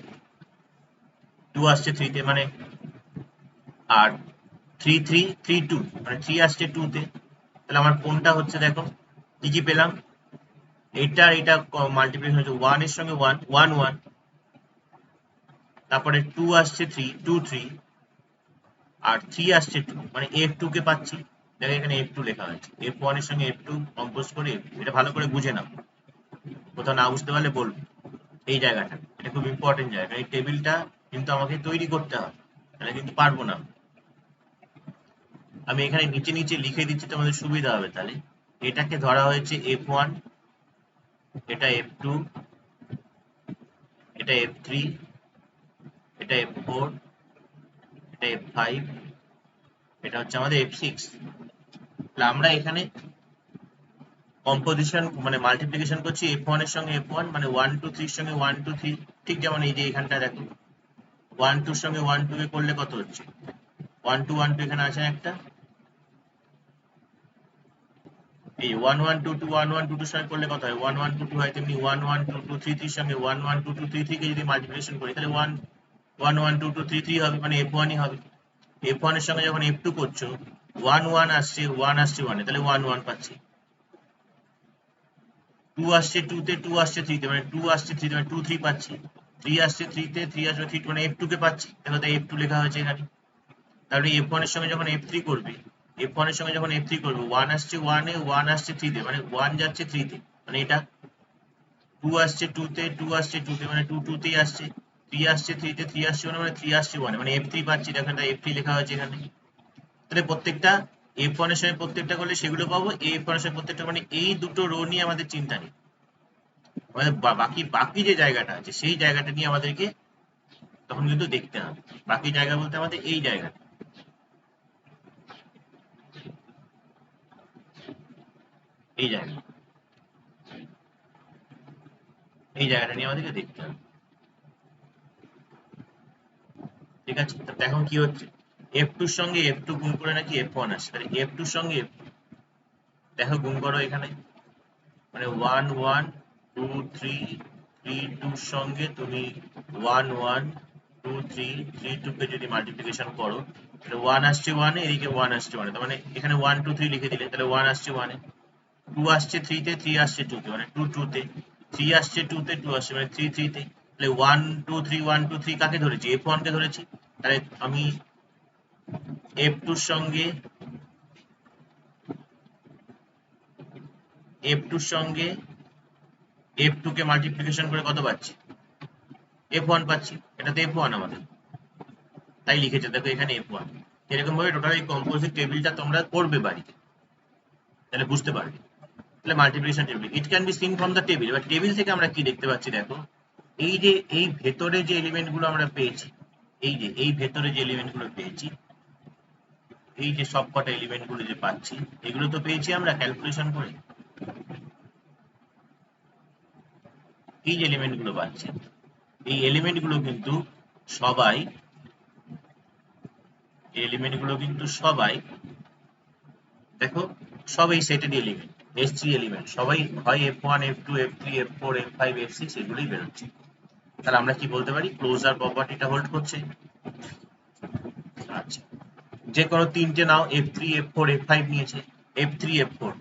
2 আসছে 3 তে, মানে আর 3 3 3 2, মানে 3 আসছে 2 তে। তাহলে আমার কোনটা হচ্ছে দেখো, কি কি পেলাম, এটা এটা মাল্টিপ্লিকেশন হচ্ছে 1 এর সঙ্গে 1 1 1, তারপরে 2 আসছে 3 2 3, আর 3 আসছে 2, মানে f2 কে পাচ্ছি। দেখো এখানে f2 লেখা আছে, f1 এর সঙ্গে f2 কম্পোজ করে এটা ভালো করে বুঝে নাও, কোথাও না বুঝতে পারলে বলবো। এই জায়গাটা এটা খুব ইম্পর্টেন্ট জায়গা, এই টেবিলটা কিন্তু আমাকে তৈরি করতে হবে, তাহলে কিন্তু পারবো না। আমি এখানে নিচে নিচে লিখে দিচ্ছি, তোমাদের সুবিধা হবে। তাহলে এটাকে ধরা হয়েছে f1, এটা f2, এটা f3, এটা f4, এটা f5, এটা হচ্ছে আমাদের f6। তাহলে আমরা এখানে কম্পোজিশন মানে মাল্টিপ্লিকেশন করছি f1 এর সঙ্গে f1, মানে 1 2 3 এর সঙ্গে 1 2 3, ঠিক যেমন এই যে এখানটা দেখো 1 2 এর সঙ্গে 1 2 কে করলে কত হচ্ছে, 1 2 1 2 এখানে আছে একটা, এই 1 1 2 2 1 1 2 2 সঙ্গে করলে কত হয়, 1 1 2 2 হয়, তেমনি 1 1 2 2 3 3 সঙ্গে 1 1 2 2 3 3 কে যদি মাল্টিপ্লিকেশন করি তাহলে 1 1 1 2 2 3 3 হবে, মানে f1 ই হবে। f1 এর সঙ্গে যখন f2 করছো 1 1 আসছে 1 আসছে 1 এ, তাহলে 1 1 পাচ্ছি। 2 আসছে 2 তে, 2 আসছে 3 তে, মানে 2 আসছে 3 তে, মানে 2 3 পাচ্ছি। 3 আসছে 3 তে, 3 আসবে 3, মানে f2 কে পাচ্ছি, দেখো তাই f2 লেখা হয়েছে এখানে। তাহলে f1 এর সঙ্গে যখন f3 করবে, f1 এর সঙ্গে যখন f3 করবে, 1 আসছে 1 এ, 1 আসছে 3 তে, মানে 1 যাচ্ছে 3 তে, মানে এটা 2 আসছে 2 তে, 2 আসছে 2 তে, মানে 2 2 তেই আসছে, 3 আসছে 3 তে, 3 আসছে 1, মানে 3 আসছে 1 এ, মানে f3 পাচ্ছি, দেখেন তাই f3 লেখা হয়েছে এখানে। তাহলে প্রত্যেকটা f1 এর সঙ্গে প্রত্যেকটা করলে সেগুলো পাবো, f1 এর সঙ্গে প্রত্যেকটা, মানে এই দুটো রো নিয়ে আমাদের চিন্তা নেই, আমাদের বাকি বাকি যে জায়গাটা আছে সেই জায়গাটা নিয়ে আমাদেরকে তখন কিন্তু দেখতে হবে। বাকি জায়গা বলতে আমাদের এই জায়গাটা, এই জায়গা, এই জায়গাটা নিয়ে আমাদেরকে দেখতে হবে। ঠিক আছে, তো এখন কি হচ্ছে, f2 এর সঙ্গে f2 গুণ করে নাকি f1 আসছে, তাহলে f2 এর সঙ্গে দেখো গুণ করো এখানে, মানে 1 1 2 3 3 2 এর সঙ্গে তুমি 1 1 2 3 3 2 কে যদি মাল্টিপ্লিকেশন করো তাহলে 1 আসছে 1 এ, এদিকে 1 আসছে 1 এ, তার মানে এখানে 1 2 3 লিখে দিলে, তাহলে 1 আসছে 1 এ, 2 আসছে 3 তে, 3 আসছে 2 তে, মানে 2 2 তে, 3 আসছে 2 তে, 2 আসছে, মানে 3 3 তে। তাহলে 1 2 3 1 2 3 কাকে ধরেছি, f1 কে ধরেছি। তাহলে আমি f2 এর সঙ্গে f2 এর সঙ্গে f2 কে মাল্টিপ্লিকেশন করে কত পাচ্ছি, f1 পাচ্ছি, এটা তো f1 আমাদের, তাই লিখেছে দেখো এখানে f1। এরকম ভাবে টোটাল এই কম্পোজিট টেবিলটা তোমরা করবে বাড়িতে, তাহলে বুঝতে পারবে। তাহলে multiplication table, it can be seen from the table. এবার টেবিল থেকে আমরা কি দেখতে পাচ্ছি দেখো, এই যে এই ভেতরে যে এলিমেন্ট গুলো আমরা পেয়েছি, এই যে এই ভেতরে যে এলিমেন্ট গুলো পেয়েছি, এই যে সবকটা এলিমেন্ট গুলো যে পাচ্ছি, এগুলো তো পেয়েছি আমরা ক্যালকুলেশন করে। এই যে এলিমেন্ট গুলো পাচ্ছি, এই এলিমেন্ট গুলো কিন্তু সবাই, এই এলিমেন্ট গুলো কিন্তু সবাই দেখো, সব এই সেটের এলিমেন্ট, S3 এলিমেন্ট, সবাই হয় f1 f2 f3 f4 f5 f6 এগুলোই বেরোচ্ছে। তাহলে আমরা কি বলতে পারি, ক্লোজার প্রপার্টিটা হোল্ড করছে। আচ্ছা, যে কোনো তিনটে নাও, f3 f4 f5 নিয়েছে, f3 f4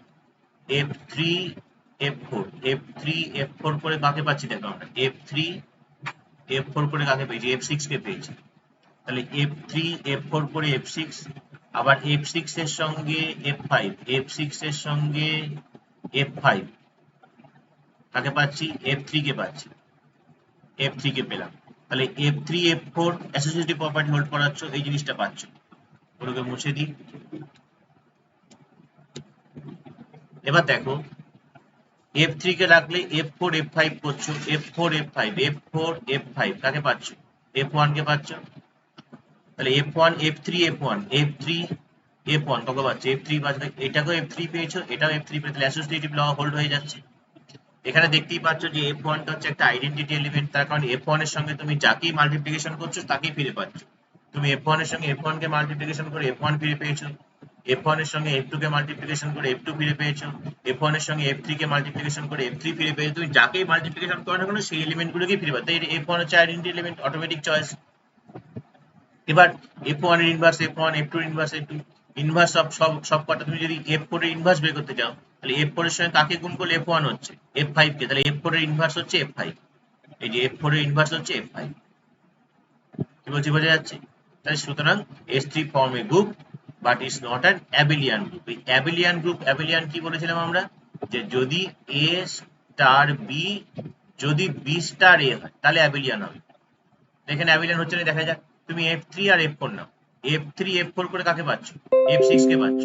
f3 f4 f3 f4 করে কাকে পাচ্ছি দেখো আমরা, f3 f4 করে কাকে পেয়েছি, f6 কে পেয়েছি। তাহলে F3 F4 করে F6, আবার F6 এর সঙ্গে F5, F6 এর সঙ্গে F5 কাকে পাচ্ছি? F3 কে পাচ্ছি, F3 কে পেলাম। তাহলে F3 F4 associative property hold করাচ্ছ, এই জিনিসটা পাচ্ছ। ওগুলোকে মুছে দিই। এবার দেখো F3 কে রাখলে F4 F5 করছো, F4 F5 F4 F5 কাকে পাচ্ছ? F1 কে পাচ্ছ। তাহলে F1 F3 F1 F3 F1 কাকে পাচ্ছ? F3 পাচ্ছ। এটাকেও F3 পেয়েছো, এটাও F3 পেয়ে, তাহলে অ্যাসোসিয়েটিভ ল হোল্ড হয়ে যাচ্ছে। এখানে দেখতেই পাচ্ছ যে F1 টা হচ্ছে একটা আইডেন্টিটি এলিমেন্ট, তার কারণ F1 এর সঙ্গে তুমি যাকেই মাল্টিপ্লিকেশন করছো তাকেই ফিরে পাচ্ছ। তুমি F1 এর সঙ্গে F1 কে মাল্টিপ্লিকেশন করে F1 ফিরে পেয়েছো, F1 এর সঙ্গে F2 কে মাল্টিপ্লিকেশন করে F2 ফিরে পেয়েছো, F1 এর সঙ্গে F3 কে মাল্টিপ্লিকেশন করে F3 ফিরে পেয়েছো। তুমি যাকেই মাল্টিপ্লিকেশন করো না কেন সেই এলিমেন্ট গুলোকেই ফিরে পাচ্ছ। তাই F1 হচ্ছে আইডেন্টিটি এলিমেন্ট, অটোমেটিক চয়েস। এবার F1 এর ইনভার্স F1, F2 এর ইনভার্স F2, ইনভার্স সব কটা তুমি যদি F4 এর ইনভার্স বের করতে চাও, তাহলে F4 এর সঙ্গে কাকে গুণ করলে F1 হচ্ছে? F5 কে, তাহলে F4 এর ইনভার্স হচ্ছে F5। এই যে F4 এর ইনভার্স হচ্ছে F5। কি বলছি বোঝা যাচ্ছে? তাহলে সুতরাং S3 form a group but is not an abelian group. এই অ্যাবিলিয়ান গ্রুপ, অ্যাবিলিয়ান কি বলেছিলাম আমরা? যে যদি A স্টার B যদি B স্টার A হয় তাহলে অ্যাবিলিয়ান হবে। এখানে অ্যাবিলিয়ান হচ্ছে না, দেখা যাক। তুমি F3 আর F4 নাও, F3 F4 করে কাকে পাচ্ছ? F6 কে পাচ্ছ।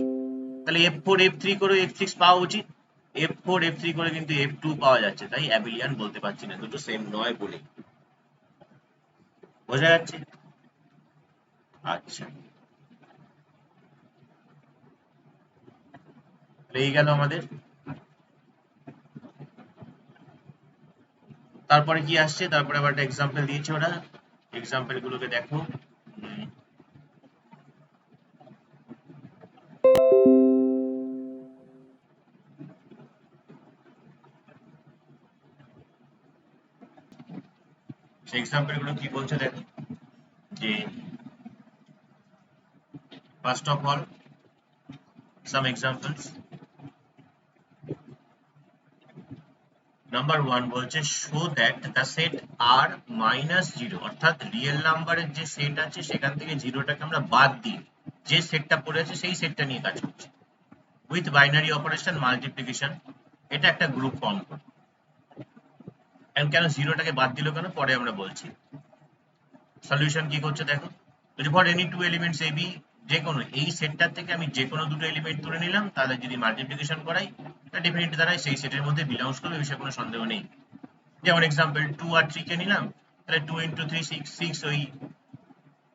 তাহলে F4 F3 করে F6 পাওয়া উচিত, F4 F3 করে কিন্তু F2 পাওয়া যাচ্ছে, তাই অ্যাবিলিয়ান বলতে পারছি না, দুটো সেম নয় বলে। বোঝা যাচ্ছে? আচ্ছা, এই গেল আমাদের। তারপরে কি আসছে? তারপরে আবার একটা এক্সাম্পল দিয়েছে ওরা, এক্সাম্পল গুলোকে দেখো। সেই এক্সাম্পল গুলো কি বলছে দেখো, যে first of all some examples. Number 1 বলছে show that the set R minus 0, অর্থাৎ রিয়েল নাম্বারের যে সেট আছে সেখান থেকে জিরোটাকে আমরা বাদ দিই, যে সেটটা পড়ে আছে সেই সেটটা নিয়ে কাজ করছি, উইথ বাইনারি অপারেশন মাল্টিপ্লিকেশন, এটা একটা গ্রুপ ফর্ম করে। কেন জিরোটাকে বাদ দিল কেন, পরে আমরা বলছি। সলিউশন কি করছে দেখো, for any two elements A B, যে কোনো এই সেটটার থেকে আমি যে কোনো দুটো এলিমেন্ট তুলে নিলাম, তাহলে যদি মাল্টিপ্লিকেশন করাই ডেফিনেটলি দ্বারা সেই সেটের মধ্যে বিলংস করবে, বিষয়ে কোনো সন্দেহ নেই। যেমন এক্সাম্পল 2 আর 3 কে নিলাম, তাহলে 2 ইন্টু 3 6, ওই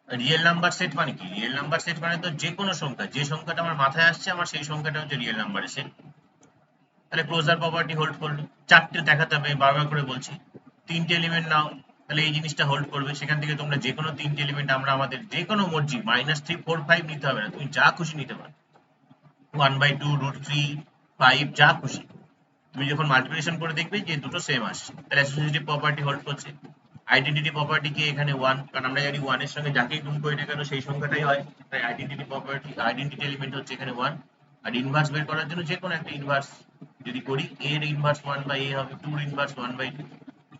রিয়েল নাম্বার সেট মানে কি? রিয়েল নাম্বার সেট মানে তো যে কোনো সংখ্যা, যে সংখ্যাটা আমার মাথায় আসছে আমার সেই সংখ্যাটা হচ্ছে রিয়েল নাম্বারের সেট। তাহলে ক্লোজার প্রপার্টি হোল্ড করলো। চারটে দেখাতে হবে, বারবার করে বলছি। তিনটে এলিমেন্ট নাও, তাহলে এই জিনিসটা হোল্ড করবে। সেখান থেকে তোমরা যে কোনো তিনটে এলিমেন্ট আমরা আমাদের যে কোনো মর্জি -3 4 5 নিতে হবে না, তুমি যা খুশি নিতে পারো, 1/2 √3 5 যা খুশি। তুমি যখন মাল্টিপ্লিকেশন করে দেখবে যে দুটো সেম আসছে, তাহলে অ্যাসোসিয়েটিভ প্রপার্টি হোল্ড করছে। আইডেন্টিটি প্রপার্টি কি এখানে 1, কারণ আমরা জানি 1 এর সঙ্গে যাকেই গুণ করি না কেন সেই সংখ্যাটাই হয়, তাই আইডেন্টিটি প্রপার্টি, আইডেন্টিটি এলিমেন্ট হচ্ছে এখানে 1। আর ইনভার্স বের করার জন্য যে কোনো একটা ইনভার্স যদি করি, a এর ইনভার্স 1/a হবে, 2 এর ইনভার্স 1/2,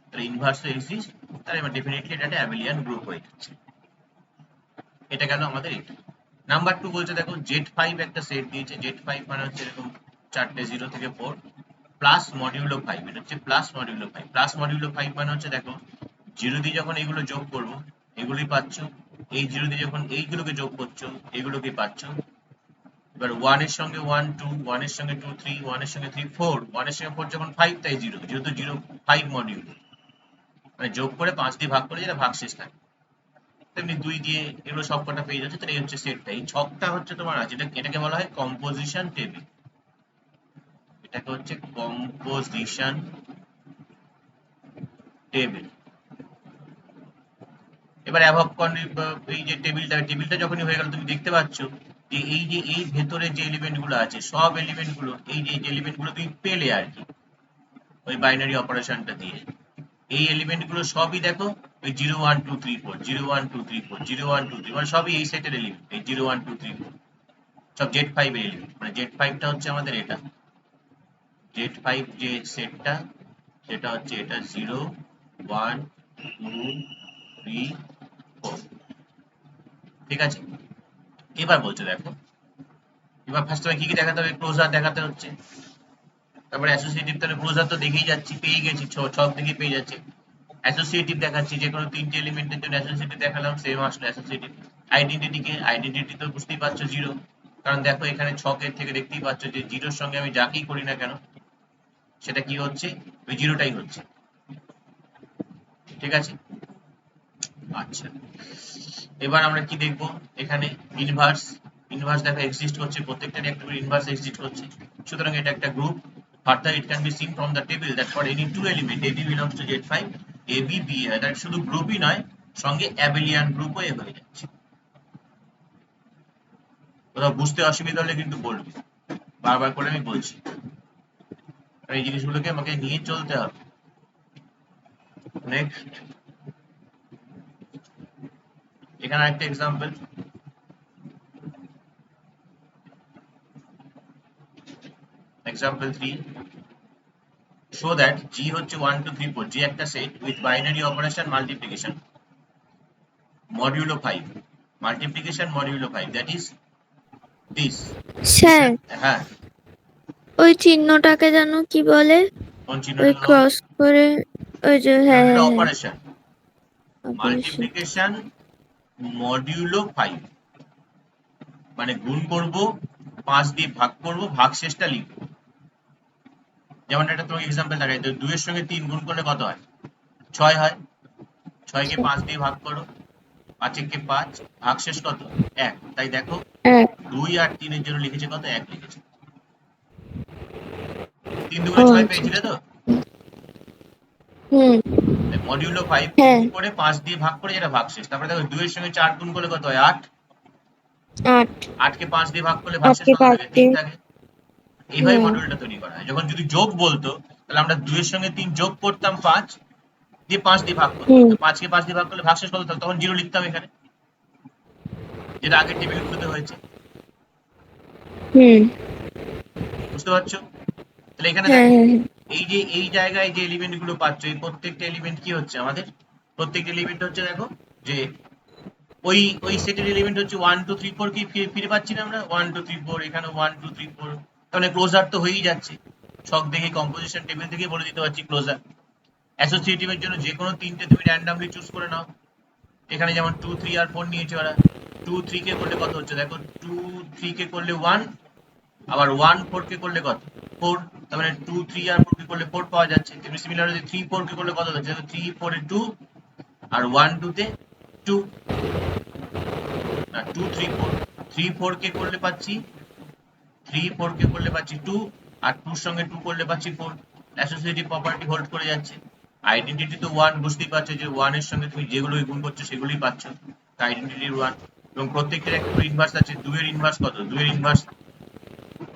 তাহলে ইনভার্স তো এক্সিস্ট, তাহলে আমরা ডেফিনেটলি এটা একটা অ্যাবিলিয়ান গ্রুপ হয়ে যাচ্ছে। এটা গেল আমাদের এটা। নাম্বার 2 বলছে দেখো Z5 একটা সেট দিয়েছে, Z5 মানে হচ্ছে এরকম চারটে 0 থেকে 4 প্লাস মডিউলো 5, এটা হচ্ছে প্লাস মডিউলো 5। প্লাস মডিউলো 5 মানে হচ্ছে দেখো 0 দিয়ে যখন এগুলো যোগ করবো এগুলোই পাচ্ছ, এই 0 দিয়ে যখন এইগুলোকে যোগ করছো এগুলোকে পাচ্ছ। এবার 1 এর সঙ্গে 1 2, 1 এর সঙ্গে 2 3, 1 এর সঙ্গে 3 4, 1 এর সঙ্গে 4 যখন 5, তাই 0, যেহেতু 0 5 মডিউল, মানে যোগ করে 5 দিয়ে ভাগ করে যেটা ভাগশেষ থাকে, তেমনি 2 দিয়ে এগুলো সব কটা পেয়ে যাচ্ছে। তাহলে এই হচ্ছে সেটটা, এই ছকটা হচ্ছে তোমার আছে, এটাকে বলা হয় কম্পোজিশন টেবিল, এটাকে হচ্ছে কম্পোজিশন টেবিল। এবার অ্যাভব এই যে টেবিলটা যখনই হয়ে গেল, তুমি দেখতে পাচ্ছ যে এই যে এই ভেতরে যে এলিমেন্ট গুলো আছে সব এলিমেন্ট গুলো, এই যে এলিমেন্ট গুলো তুমি পেলে আর কি ওই বাইনারি অপারেশনটা দিয়ে, এই এলিমেন্ট গুলো সবই দেখো ওই 0 1 2 3 4 0 1 2 3 4 0 1 2 3, মানে সবই এই সেটের এলিমেন্ট, এই 0 1 2 3 4 সব Z5 এর এলিমেন্ট। মানে Z5 টা হচ্ছে আমাদের এটা, Z5 যে সেটটা সেটা হচ্ছে এটা 0 1 2 3 4। ঠিক আছে, এবার বলছে দেখো, এবার ফার্স্ট কি কি দেখাতে হবে, ক্লোজার দেখাতে হচ্ছে, তারপরে অ্যাসোসিয়েটিভ, তাহলে ক্লোজার তো দেখেই যাচ্ছি, পেয়ে গেছি, ছক দেখে পেয়ে যাচ্ছে। অ্যাসোসিয়েটিভ দেখাচ্ছি, যে কোনো তিনটে এলিমেন্টের জন্য অ্যাসোসিয়েটিভ দেখালাম, সেম আসলো অ্যাসোসিয়েটিভ। আইডেন্টিটি তো বুঝতেই পারছো জিরো, কারণ দেখো এখানে ছকের থেকে দেখতেই পাচ্ছ যে জিরোর সঙ্গে আমি যাকেই করি না কেন সেটা কি হচ্ছে, ওই জিরোটাই হচ্ছে। ঠিক আছে, আচ্ছা এবার আমরা কি দেখবো, এখানে ইনভার্স, ইনভার্স দেখো এক্সিস্ট করছে, প্রত্যেকটারই একটা করে ইনভার্স এক্সিস্ট করছে, সুতরাং এটা একটা group. Further, it can be seen from the table that for any two element AB belongs to Z5, AB B হয়, তার শুধু গ্রুপই নয়, সঙ্গে অ্যাবেলিয়ান গ্রুপও এ হয়ে যাচ্ছে। কোথাও বুঝতে অসুবিধা হলে কিন্তু বলবি, বারবার করে আমি বলছি, এই জিনিসগুলোকে আমাকে নিয়ে চলতে হবে। নেক্সট, এখানে একটা example, example 3, show that G হচ্ছে 1 2 3 4, G একটা set with binary operation multiplication modulo 5, multiplication modulo 5, that is this. Sir হ্যাঁ, ওই চিহ্নটাকে যেন কি বলে, কোন চিহ্ন, ওই ক্রস করে, ওই যে হ্যাঁ হ্যাঁ অপারেশন অপারেশন। মাল্টিপ্লিকেশন মডিউলো 5, মানে গুণ করব, 5 দিয়ে ভাগ করব, ভাগশেষটা লিখব। যেমন একটা তোমাকে এক্সাম্পল দেখাই, তো 2 এর সঙ্গে 3 গুণ করলে কত হয়, 6 হয়, 6 কে 5 দিয়ে ভাগ করো, 5 কে 5, ভাগশেষ কত, 1, তাই দেখো 2 আর 3 এর জন্য লিখেছে কত, 1 লিখেছে। 3 দুগুণে 6 পেয়েছিলে তো, মডিউলো 5 গুণ করে 5 দিয়ে ভাগ করে যেটা ভাগশেষ, তারপরে দেখো 2 এর সঙ্গে 4 গুণ করলে কত হয়, 8, 8 কে 5 দিয়ে ভাগ করলে ভাগশেষ কত থাকে, 3 থাকে। এইভাবে মডিউলটা তৈরি করা হয়। যখন যদি যোগ বলতো, তাহলে আমরা 2 এর সঙ্গে 3 যোগ করতাম, 5 দিয়ে 5 দিয়ে ভাগ করতাম, 5 কে 5 দিয়ে ভাগ করলে ভাগশেষ কত থাকতো, তখন 0 লিখতাম এখানে, যেটা আগের টেবিলগুলোতে হয়েছে। বুঝতে পারছো? তাহলে এখানে দেখো, এই যে এই জায়গায় যে এলিমেন্ট গুলো পাচ্ছ, এই প্রত্যেকটা এলিমেন্ট কি হচ্ছে আমাদের, প্রত্যেকটা এলিমেন্ট হচ্ছে দেখো যে ওই ওই সেটের এলিমেন্ট হচ্ছে 1 2 3 4 কি ফিরে পাচ্ছি না আমরা, 1 2 3 4, এখানে 1 2 3 4, তাহলে ক্লোজার তো হয়েই যাচ্ছে, ছক দেখে কম্পোজিশন টেবিল থেকে বলে দিতে পারছি ক্লোজার। অ্যাসোসিয়েটিভ এর জন্য যে কোনো তিনটে তুমি র্যান্ডমলি চুজ করে নাও, এখানে যেমন 2 3 আর 4 নিয়েছে ওরা, 2 3 কে করলে কত হচ্ছে দেখো, 2 3 কে করলে 1, আবার 1 4 কে করলে কত, 4, তার মানে 2 3 আর 4 কে করলে 4 পাওয়া যাচ্ছে। তেমনি সিমিলারলি 3 4 কে করলে কত হচ্ছে, 3 4 এ 2 আর 1 2 তে 2, না 2 3 4, 3 4 কে করলে পাচ্ছি 3 4 কে করলে পাচ্ছি 2, আর 2 এর সঙ্গে 2 করলে পাচ্ছি 4, অ্যাসোসিয়েটিভ প্রপার্টি হোল্ড করে যাচ্ছে। আইডেন্টিটি তো 1, বুঝতেই পারছো যে 1 এর সঙ্গে তুমি যেগুলোই গুণ করছো সেগুলোই পাচ্ছ, আইডেন্টিটি 1, এবং প্রত্যেকটার একটা করে ইনভার্স আছে। 2 এর ইনভার্স কত, 2 এর ইনভার্স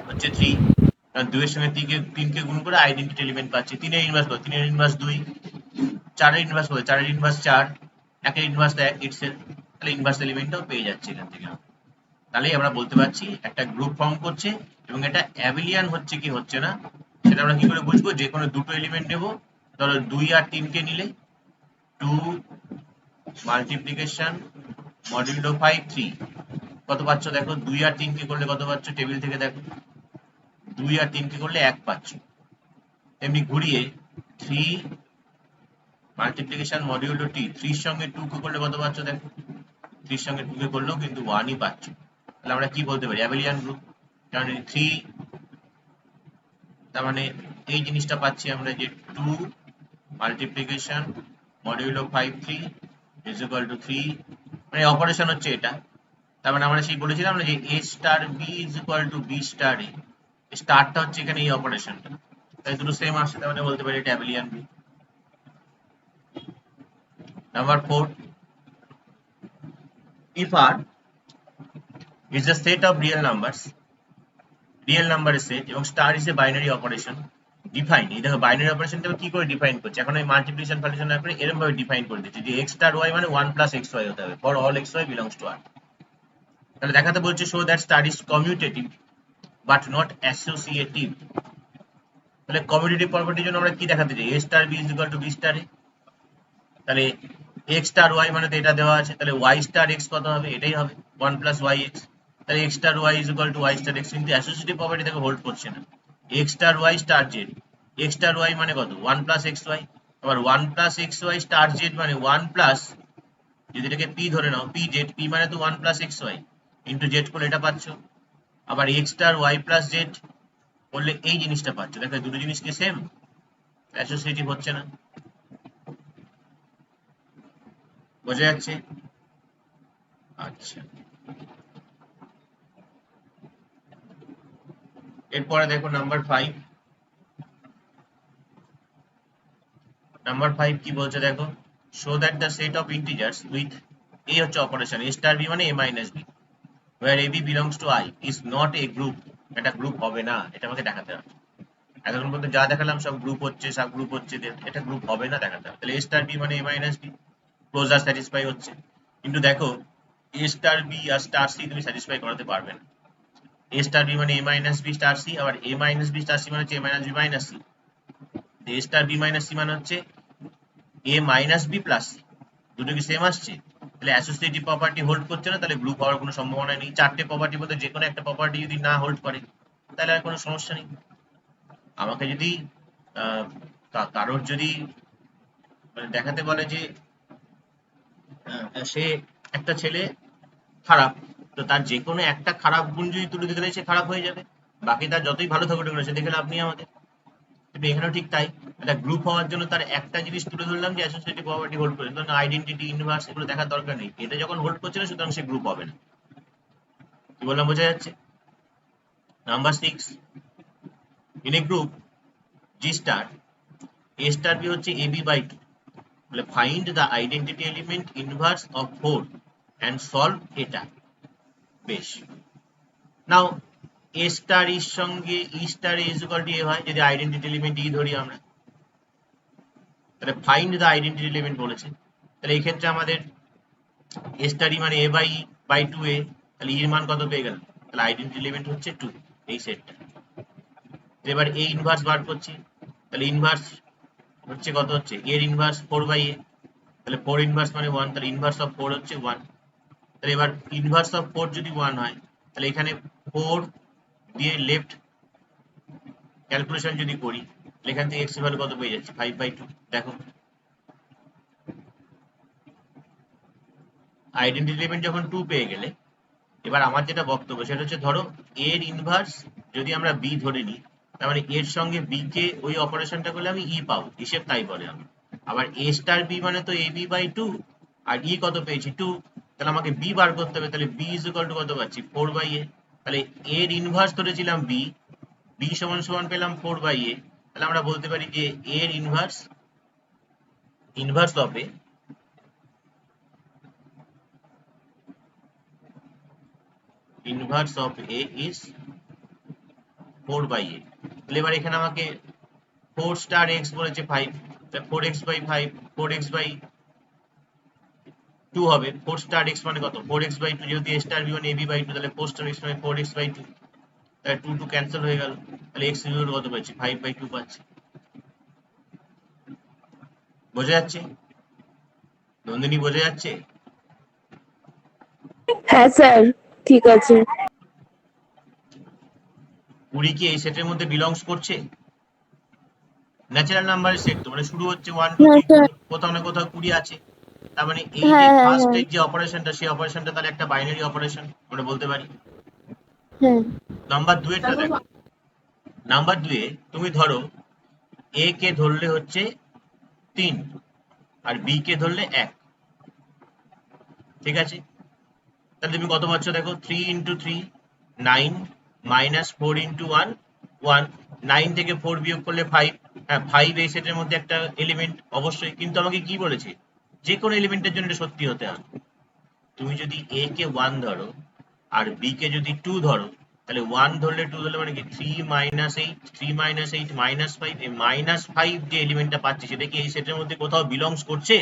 হচ্ছে 3, কারণ 2 এর সঙ্গে 3 কে গুণ করে আইডেন্টিটি এলিমেন্ট পাচ্ছি। 3 এর ইনভার্স কত, 3 এর ইনভার্স 2, 4 এর ইনভার্স কত, 4 এর ইনভার্স 4, 1 এর ইনভার্স 1 ইটসেলফ, তাহলে ইনভার্স এলিমেন্টটাও পেয়ে যাচ্ছে এখান থেকে। তাহলেই আমরা বলতে পারছি একটা গ্রুপ ফর্ম করছে, এবং এটা অ্যাবিলিয়ান হচ্ছে কি হচ্ছে না সেটা আমরা কি করে বুঝবো, যে কোনো দুটো এলিমেন্ট নেব, ধরো 2 আর 3 কে নিলে 2 মাল্টিপ্লিকেশন মডিউলো 5 3, কত পাচ্ছ দেখো, 2 আর 3 কে করলে কত পাচ্ছ, টেবিল থেকে দেখো 2 আর 3 কে করলে 1 পাচ্ছ। তেমনি ঘুরিয়ে 3 মাল্টিপ্লিকেশন মডিউলো টি, 3 এর সঙ্গে 2 কে করলে কত পাচ্ছ দেখো, 3 এর সঙ্গে 2 কে করলেও কিন্তু 1ই পাচ্ছ। তাহলে আমরা কি বলতে পারি, অ্যাবিলিয়ান গ্রুপ, কারণ 3, তার মানে এই জিনিসটা পাচ্ছি আমরা যে 2 multiplication modulo 5 3 is equal two 3, মানে অপারেশন হচ্ছে এটা। তার মানে আমরা সেই বলেছিলাম না যে a স্টার b is equal two b star a, স্টারটা হচ্ছে এখানে এই অপারেশনটা, তাই দুটো সেম আসছে, তার মানে বলতে পারি এটা abelian group. Number 4, if r is a set of real numbers, real নাম্বারের সেট, এবং star is a binary operation, define, এই দেখো বাইনারি অপারেশনটা কি করে ডিফাইন করছে, এখন আমি মাল্টিপ্লিকেশন ফাংশন না করে এরকম ভাবে ডিফাইন করে দিচ্ছি যে x স্টার y মানে 1 প্লাস xy হতে হবে for all xy belongs to r। তাহলে দেখাতে বলছে show that star is commutative but not associative. তাহলে কমিউটেটিভ প্রপার্টির জন্য আমরা কি দেখাতে চাই, a স্টার b is equal two b star a, তাহলে এক্স স্টার ওয়াই মানে তো এটা দেওয়া আছে, তাহলে ওয়াই স্টার এক্স কত হবে, এটাই হবে 1 প্লাস ওয়াই এক্স। তাহলে X star Y is equal to Y star X, কিন্তু অ্যাসোসিয়েটিভ প্রপার্টি থেকে হোল্ড করছে না। X star Y star Z, X star Y মানে কত 1 প্লাস এক্স ওয়াই, আবার 1 plus X Y star Z মানে 1 plus, যদি এটাকে পি ধরে নাও, পি জেড, পি মানে তো 1 plus X Y into Z করলে এটা পাচ্ছ, আবার X star Y plus Z করলে এই জিনিসটা পাচ্ছ। দেখো দুটো জিনিস কি সেম, অ্যাসোসিয়েটিভ হচ্ছে না। বোঝা যাচ্ছে? আচ্ছা, এরপরে দেখো নাম্বার 5। নাম্বার 5 কি বলছে দেখো, show that the set of integers with, এই হচ্ছে অপারেশন, এ স্টার বি মানে a minus b, where ab belongs to I is not a group, এটা গ্রুপ হবে না, এটা আমাকে দেখাতে হবে। এতক্ষণ পর্যন্ত যা দেখালাম সব গ্রুপ হচ্ছে, সব গ্রুপ হচ্ছে, এটা গ্রুপ হবে না দেখাতে হবে। তাহলে এ স্টার বি মানে a minus B, closure satisfy হচ্ছে। কিন্তু দেখো এ স্টার বি আর স্টার সি তুমি স্যাটিসফাই করাতে পারবে না। এ স্টার বি মানে a minus B star C, আবার এ মাইনাস বি স্টার সি মানে হচ্ছে এ মাইনাস বি মাইনাস সি। এ স্টার বি মাইনাস সি মানে হচ্ছে এ মাইনাস বি প্লাস সি, দুটো কি সেম আসছে? তাহলে অ্যাসোসিয়েটিভ প্রপার্টি হোল্ড করছে না, তাহলে গ্রুপ হওয়ার কোনো সম্ভাবনা নেই। চারটে প্রপার্টির মধ্যে যে কোনো একটা প্রপার্টি যদি না হোল্ড করে তাহলে আর কোনো সমস্যা নেই। আমাকে যদি আহ, কারোর যদি মানে দেখাতে বলে যে সে একটা ছেলে খারাপ, তো তার যে কোনো একটা খারাপ গুণ যদি তুলে দিতে পারে সে খারাপ হয়ে যাবে, বাকি তার যতই ভালো থাকুক না কেন সে দেখে লাভ নেই আমাদের। কিন্তু এখানেও ঠিক তাই, একটা গ্রুপ হওয়ার জন্য তার একটা জিনিস তুলে ধরলাম যে অ্যাসোসিয়েটিভ প্রপার্টি হোল্ড করে, ধরুন আইডেন্টিটি, ইনভার্স, এগুলো দেখার দরকার নেই, এটা যখন হোল্ড করছে না সুতরাং সে গ্রুপ হবে না। কি বললাম বোঝা যাচ্ছে? Number 6, in a group G star, A star B হচ্ছে এ বি বাই 2, তাহলে find the identity element inverse of 4 and solve এটা। বেশ, নাও এ স্টার এর সঙ্গে E star is equal to A হয়, যদি আইডেন্টিটি এলিমেন্ট ই ধরি আমরা, তাহলে ফাইন্ড দ্য আইডেন্টিটি এলিমেন্ট বলেছে। তাহলে এই ক্ষেত্রে আমাদের এ স্টার ই মানে এ বাই 2 এ, তাহলে এর মান কত পেয়ে গেল, তাহলে আইডেন্টিটি এলিমেন্ট হচ্ছে 2, এই সেটটা। এবার এ ইনভার্স বার করছি, তাহলে ইনভার্স হচ্ছে কত, হচ্ছে এর ইনভার্স 4 বাই এ, তাহলে 4 ইনভার্স মানে 1, তাহলে ইনভার্স অফ 4 হচ্ছে 1। তাহলে এবার ইনভার্স অফ 4 যদি 1 হয়, তাহলে এখানে 4 দিয়ে লেফট ক্যালকুলেশন যদি করি, তাহলে এখান থেকে এক্স এর ভ্যালু কত পেয়ে যাচ্ছে 5 বাই 2। দেখো আইডেন্টিটি এলিমেন্ট যখন 2 পেয়ে গেলে, এবার আমার যেটা বক্তব্য সেটা হচ্ছে, ধরো এর ইনভার্স যদি আমরা বি ধরে নিই, তার মানে এর সঙ্গে বি কে ওই অপারেশনটা করলে আমি ই পাবো, হিসেব তাই বলে আমি। আবার এ স্টার বি মানে তো এ বি বাই 2, আর ই কত পেয়েছি 2, তাহলে আমাকে বি বার করতে হবে, তাহলে বি ইজ ইকুয়াল টু কত পাচ্ছি 4 বাই এ। তাহলে এর ইনভার্স ধরেছিলাম বি, বি সমান সমান পেলাম 4 বাই এ, তাহলে আমরা বলতে পারি যে এর inverse of a is 4 by a. তাহলে এবার এখানে আমাকে 4 স্টার এক্স বলেছে 5, তাহলে 4x বাই 5, 4x বাই 2 হবে। 4 স্টার এক্স মানে কত, 4x বাই 2, যেহেতু a স্টার বি মানে ab বাই 2, তাহলে 4 স্টার এক্স মানে 4x বাই 2, তাহলে 2 2 ক্যান্সেল হয়ে গেল, তাহলে x ইকুয়াল কত পাচ্ছি 5 বাই 2 পাচ্ছি। বোঝা যাচ্ছে নন্দিনী, বোঝা যাচ্ছে? হ্যাঁ স্যার, ঠিক আছে। 20 কি এই সেটের মধ্যে বিলংস করছে? ন্যাচারাল নাম্বারের সেট তো, মানে শুরু হচ্ছে 1 2 হ্যাঁ 3, স্যার। কোথাও না কোথাও 20 আছে, তার মানে এই যে হ্যাঁ হ্যাঁ ফার্স্ট হ্যাঁ এর যে অপারেশনটা, সেই অপারেশনটা তাহলে একটা বাইনারি অপারেশন আমরা বলতে পারি। হ্যাঁ। নাম্বার 2 এরটা দেখো, নাম্বার 2 এ তুমি ধরো এ কে ধরলে হচ্ছে 3 আর বি কে ধরলে 1, ঠিক আছে? তাহলে তুমি কত পাচ্ছ দেখো, 3 ইন্টু 3 9 মাইনাস 4 ইন্টু 1 1, 9 থেকে 4 বিয়োগ করলে 5। হ্যাঁ 5 এই সেটের মধ্যে একটা এলিমেন্ট অবশ্যই, কিন্তু আমাকে কি বলেছে, যে কোনো এলিমেন্টের জন্য এটা সত্যি হতে হবে। তুমি যদি এ কে 1 ধরো আর বি কে যদি 2 ধরো, তাহলে 1 ধরলে 2 ধরলে মানে কি 3 মাইনাস 8, 3 মাইনাস 8 মাইনাস 5, এই মাইনাস 5 যে এলিমেন্টটা পাচ্ছি সেটা কি এই সেটের মধ্যে কোথাও বিলংস করছে?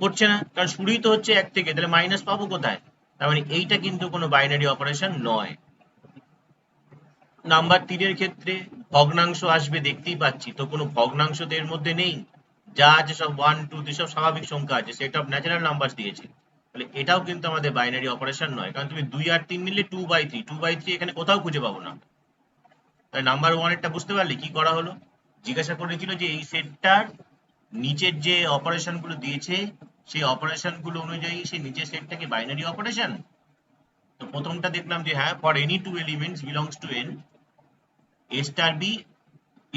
করছে না, কারণ শুরুই তো হচ্ছে 1 থেকে, তাহলে মাইনাস পাবো কোথায়? তার মানে এইটা কিন্তু কোনো বাইনারি অপারেশন নয়। নাম্বার 3 এর ক্ষেত্রে ভগ্নাংশ আসবে দেখতেই পাচ্ছি, তো কোনো ভগ্নাংশ তো এর মধ্যে নেই, যা আছে সব 1 2 3 সব স্বাভাবিক সংখ্যা আছে, সেট অফ ন্যাচারাল নাম্বারস দিয়েছে। তাহলে এটাও কিন্তু আমাদের বাইনারি অপারেশন নয়, কারণ তুমি 2 আর 3 মিললে 2/3, 2/3 এখানে কোথাও খুঁজে পাবো না। তাই নাম্বার 1 এরটা বুঝতে পারলে কি করা হলো? জিজ্ঞাসা করেছিল যে এই সেটটার নিচের যে অপারেশন গুলো দিয়েছে সেই অপারেশন গুলো অনুযায়ী সেই নিচের সেটটা কি বাইনারি অপারেশন? তো প্রথমটা দেখলাম যে হ্যাঁ, for any two elements belongs to n, a স্টার b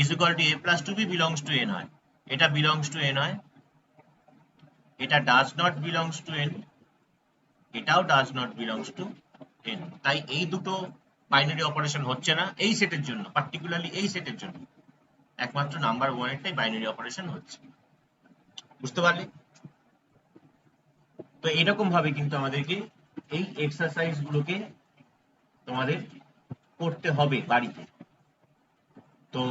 is equal to a plus 2b belongs to n হয়। এটা belongs to n হয়, এটা does not belongs to n, এটাও does not belongs to n। তাই এই দুটো binary operation হচ্ছে না এই সেটের জন্য, পার্টিকুলারলি এই সেটের জন্য। একমাত্র নাম্বার 1 এরটাই বাইনারি অপারেশন হচ্ছে। বুঝতে পারলে? তো এরকম ভাবে কিন্তু আমাদেরকে এই এক্সারসাইজ গুলোকে তোমাদের করতে হবে বাড়িতে। তো